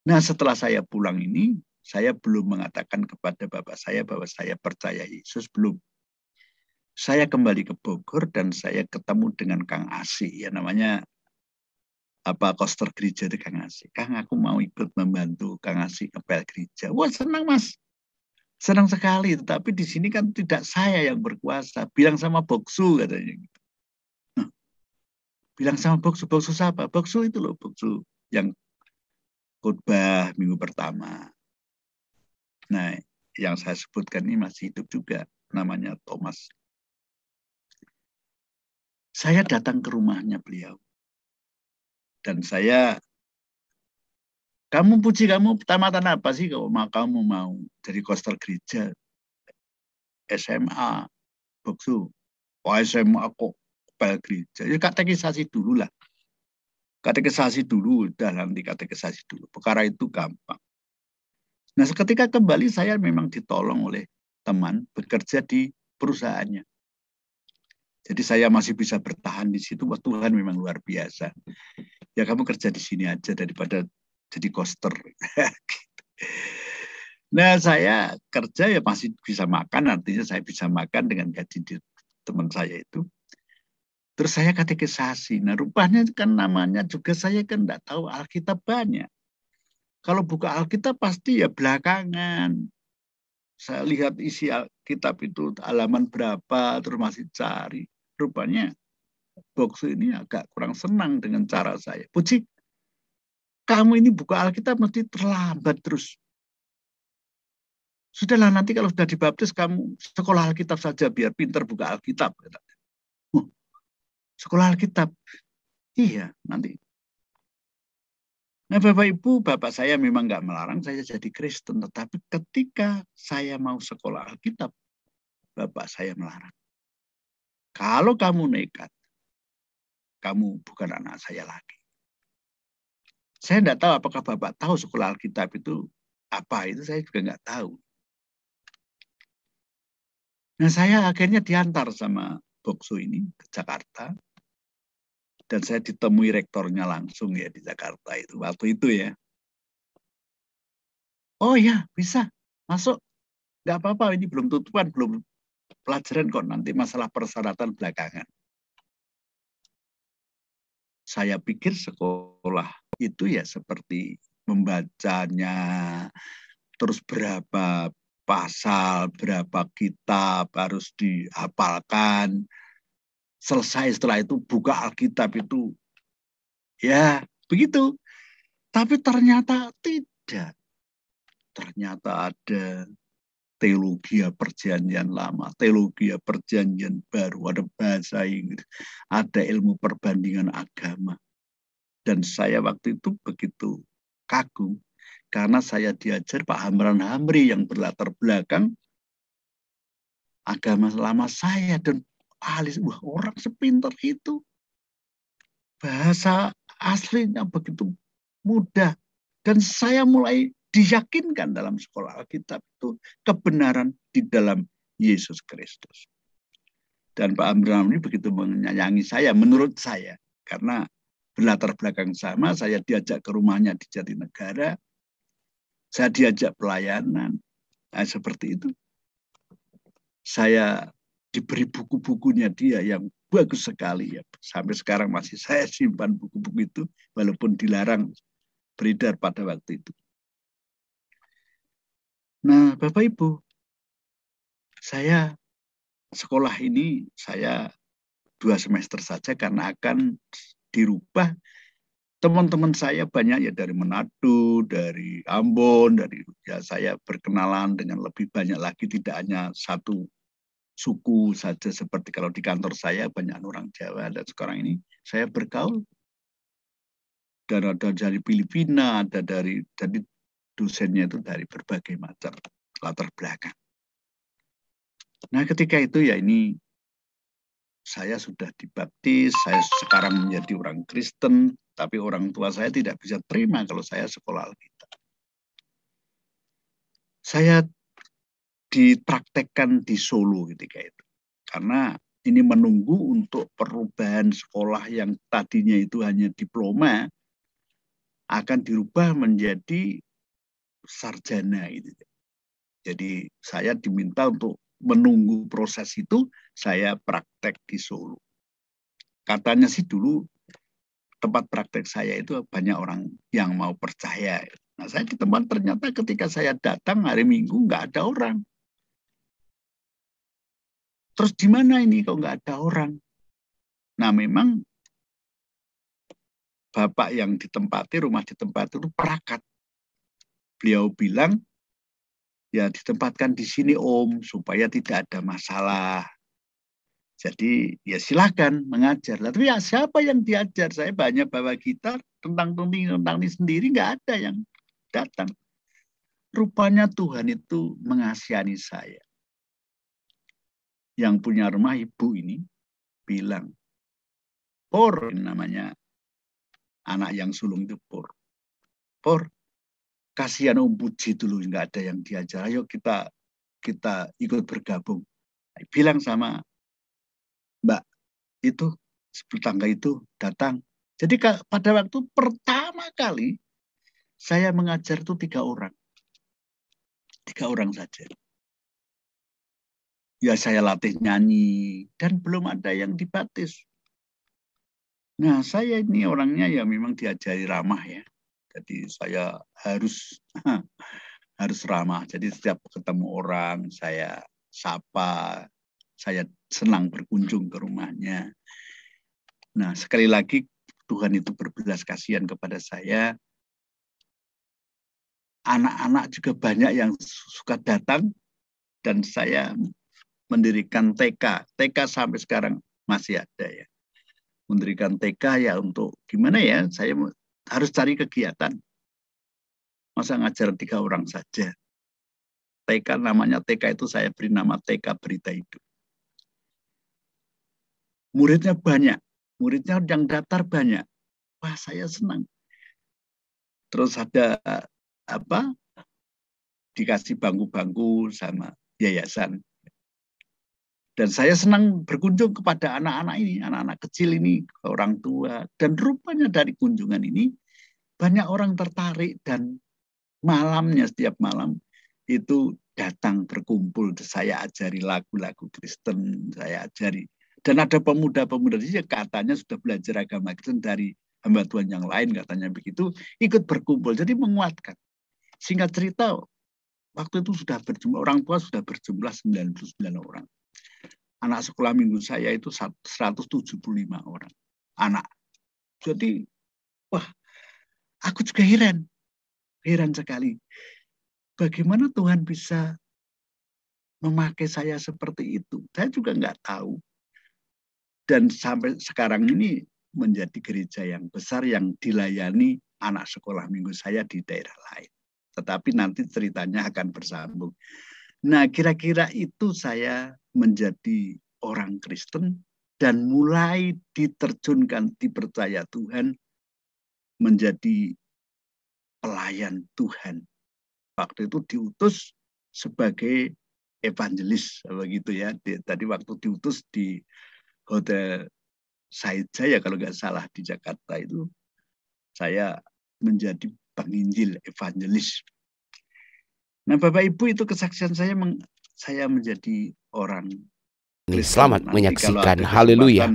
Nah, setelah saya pulang ini, saya belum mengatakan kepada bapak saya bahwa saya percaya Yesus, belum. Saya kembali ke Bogor dan saya ketemu dengan Kang Asi, ya namanya koster gereja itu Kang Asi. Kang, aku mau ikut membantu Kang Asi ngepel gereja. Wah, senang Mas, senang sekali. Tetapi di sini kan tidak saya yang berkuasa. Bilang sama Boksu katanya. Bilang sama Boksu siapa? Boksu itu loh, Boksu yang khotbah minggu pertama. Nah, yang saya sebutkan ini masih hidup juga, namanya Thomas. Saya datang ke rumahnya beliau. Dan saya, kamu puji, kamu tamatan apa sih kalau kamu mau jadi koster gereja? SMA, Boksu. Oh, SMA kok kepala gereja. Ya katekisasi dulu lah. Katekisasi dulu, udah nanti katekisasi dulu. Perkara itu gampang. Nah, seketika kembali saya memang ditolong oleh teman bekerja di perusahaannya. Jadi saya masih bisa bertahan di situ. Wah, Tuhan memang luar biasa. Ya kamu kerja di sini aja daripada jadi koster. Nah, saya kerja ya masih bisa makan, artinya saya bisa makan dengan gaji teman saya itu. Terus saya katekisasi. Nah, rupanya kan namanya juga saya kan enggak tahu Alkitab banyak. Kalau buka Alkitab pasti ya belakangan. Saya lihat isi Alkitab itu halaman berapa, terus masih cari. Rupanya Boksu ini agak kurang senang dengan cara saya. Puji, kamu ini buka Alkitab mesti terlambat terus. Sudahlah, nanti kalau sudah dibaptis kamu sekolah Alkitab saja biar pintar buka Alkitab. Sekolah Alkitab. Iya, nanti. Nah, Bapak Ibu, bapak saya memang nggak melarang saya jadi Kristen. Tetapi ketika saya mau sekolah Alkitab, bapak saya melarang. Kalau kamu nekat, kamu bukan anak saya lagi. Saya nggak tahu apakah bapak tahu sekolah Alkitab itu apa. Itu saya juga nggak tahu. Nah, saya akhirnya diantar sama Boksu ini ke Jakarta. Dan saya ditemui rektornya langsung ya di Jakarta itu. Waktu itu ya. Oh ya, bisa. Masuk. Nggak apa-apa, ini belum tutupan, belum pelajaran kok. Nanti masalah persyaratan belakangan. Saya pikir sekolah itu ya seperti membacanya, terus berapa pasal, berapa kitab harus dihafalkan. Selesai setelah itu buka Alkitab itu. Ya, begitu. Tapi ternyata tidak. Ternyata ada teologi perjanjian lama, teologi perjanjian baru, ada bahasa Inggris, ada ilmu perbandingan agama. Dan saya waktu itu begitu kagum, karena saya diajar Pak Hamran Hamri yang berlatar belakang agama lama saya, dan wah, orang sepintar itu. Bahasa aslinya begitu mudah. Dan saya mulai diyakinkan dalam sekolah Alkitab itu kebenaran di dalam Yesus Kristus. Dan Pak Amram ini begitu menyayangi saya, menurut saya. Karena berlatar belakang sama, saya diajak ke rumahnya di Jatinegara, saya diajak pelayanan. Nah, seperti itu. Saya diberi buku-bukunya dia yang bagus sekali. Ya. Sampai sekarang masih saya simpan buku-buku itu, walaupun dilarang beredar pada waktu itu. Nah, Bapak Ibu, saya sekolah ini saya 2 semester saja karena akan dirubah. Teman-teman saya banyak ya dari Manado, dari Ambon, dari ya saya berkenalan dengan lebih banyak lagi, tidak hanya satu suku saja seperti kalau di kantor saya banyak orang Jawa, dan sekarang ini saya bergaul. Dan ada dari Filipina, ada dari dosennya itu dari berbagai macam latar belakang. Nah, ketika itu ya ini saya sudah dibaptis, saya sekarang menjadi orang Kristen, tapi orang tua saya tidak bisa terima kalau saya sekolah Alkitab. Saya dipraktekkan di Solo ketika itu. Karena ini menunggu untuk perubahan sekolah yang tadinya itu hanya diploma akan dirubah menjadi sarjana gitu. Jadi saya diminta untuk menunggu proses itu, saya praktek di Solo. Katanya sih dulu tempat praktek saya itu banyak orang yang mau percaya. Nah, saya di tempat ternyata ketika saya datang hari Minggu nggak ada orang. Terus di mana ini kok nggak ada orang? Nah, memang bapak yang ditempati, rumah ditempati itu perakat. Beliau bilang, ya ditempatkan di sini Om, supaya tidak ada masalah. Jadi ya silakan mengajar. Tapi ya siapa yang diajar? Saya banyak bawa gitar, tentang ini sendiri nggak ada yang datang. Rupanya Tuhan itu mengasihani saya. Yang punya rumah ibu ini bilang, Por namanya anak yang sulung itu Por. Por, kasihan Om Puji dulu nggak ada yang diajar. Ayo kita ikut bergabung. Bilang sama Mbak itu tetangga itu datang. Jadi pada waktu pertama kali saya mengajar itu 3 orang. 3 orang saja. Ya saya latih nyanyi dan belum ada yang dibaptis. Nah saya ini orangnya ya memang diajari ramah ya. Jadi saya harus ramah. Jadi setiap ketemu orang saya sapa, saya senang berkunjung ke rumahnya. Nah sekali lagi Tuhan itu berbelas kasihan kepada saya. Anak-anak juga banyak yang suka datang dan saya mendirikan TK. TK sampai sekarang masih ada ya. Mendirikan TK ya untuk gimana ya, saya harus cari kegiatan. Masa ngajar 3 orang saja. TK namanya TK itu saya beri nama TK Berita Hidup. Muridnya banyak. Muridnya yang daftar banyak. Wah saya senang. Terus ada dikasih bangku-bangku sama yayasan. Dan saya senang berkunjung kepada anak-anak ini, anak-anak kecil ini, orang tua. Dan rupanya dari kunjungan ini, banyak orang tertarik dan malamnya, setiap malam, itu datang berkumpul. Saya ajari lagu-lagu Kristen, saya ajari. Dan ada pemuda-pemuda di sini katanya sudah belajar agama Kristen dari hamba Tuhan yang lain, katanya begitu, ikut berkumpul. Jadi menguatkan. Singkat cerita, waktu itu sudah berjumlah, orang tua sudah berjumlah 99 orang. Anak sekolah minggu saya itu 175 orang anak. Jadi, wah, aku juga heran sekali. Bagaimana Tuhan bisa memakai saya seperti itu? Saya juga nggak tahu. Dan sampai sekarang ini menjadi gereja yang besar yang dilayani anak sekolah minggu saya di daerah lain. Tetapi nanti ceritanya akan bersambung. Nah, kira-kira itu saya menjadi orang Kristen dan mulai diterjunkan, dipercaya Tuhan menjadi pelayan Tuhan. Waktu itu diutus sebagai evangelis, begitu ya. Tadi waktu diutus di Hotel Said Jaya, kalau nggak salah di Jakarta itu, saya menjadi penginjil, evangelis. Nah, Bapak Ibu, itu kesaksian saya menjadi orang Kristen. Selamat menyaksikan, haleluya.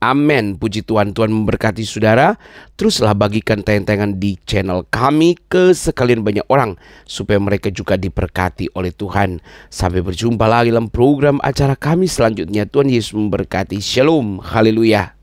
Amin, puji Tuhan. Tuhan memberkati saudara. Teruslah bagikan tayangan di channel kami ke sekalian banyak orang, supaya mereka juga diberkati oleh Tuhan. Sampai berjumpa lagi dalam program acara kami selanjutnya. Tuhan Yesus memberkati. Shalom, haleluya.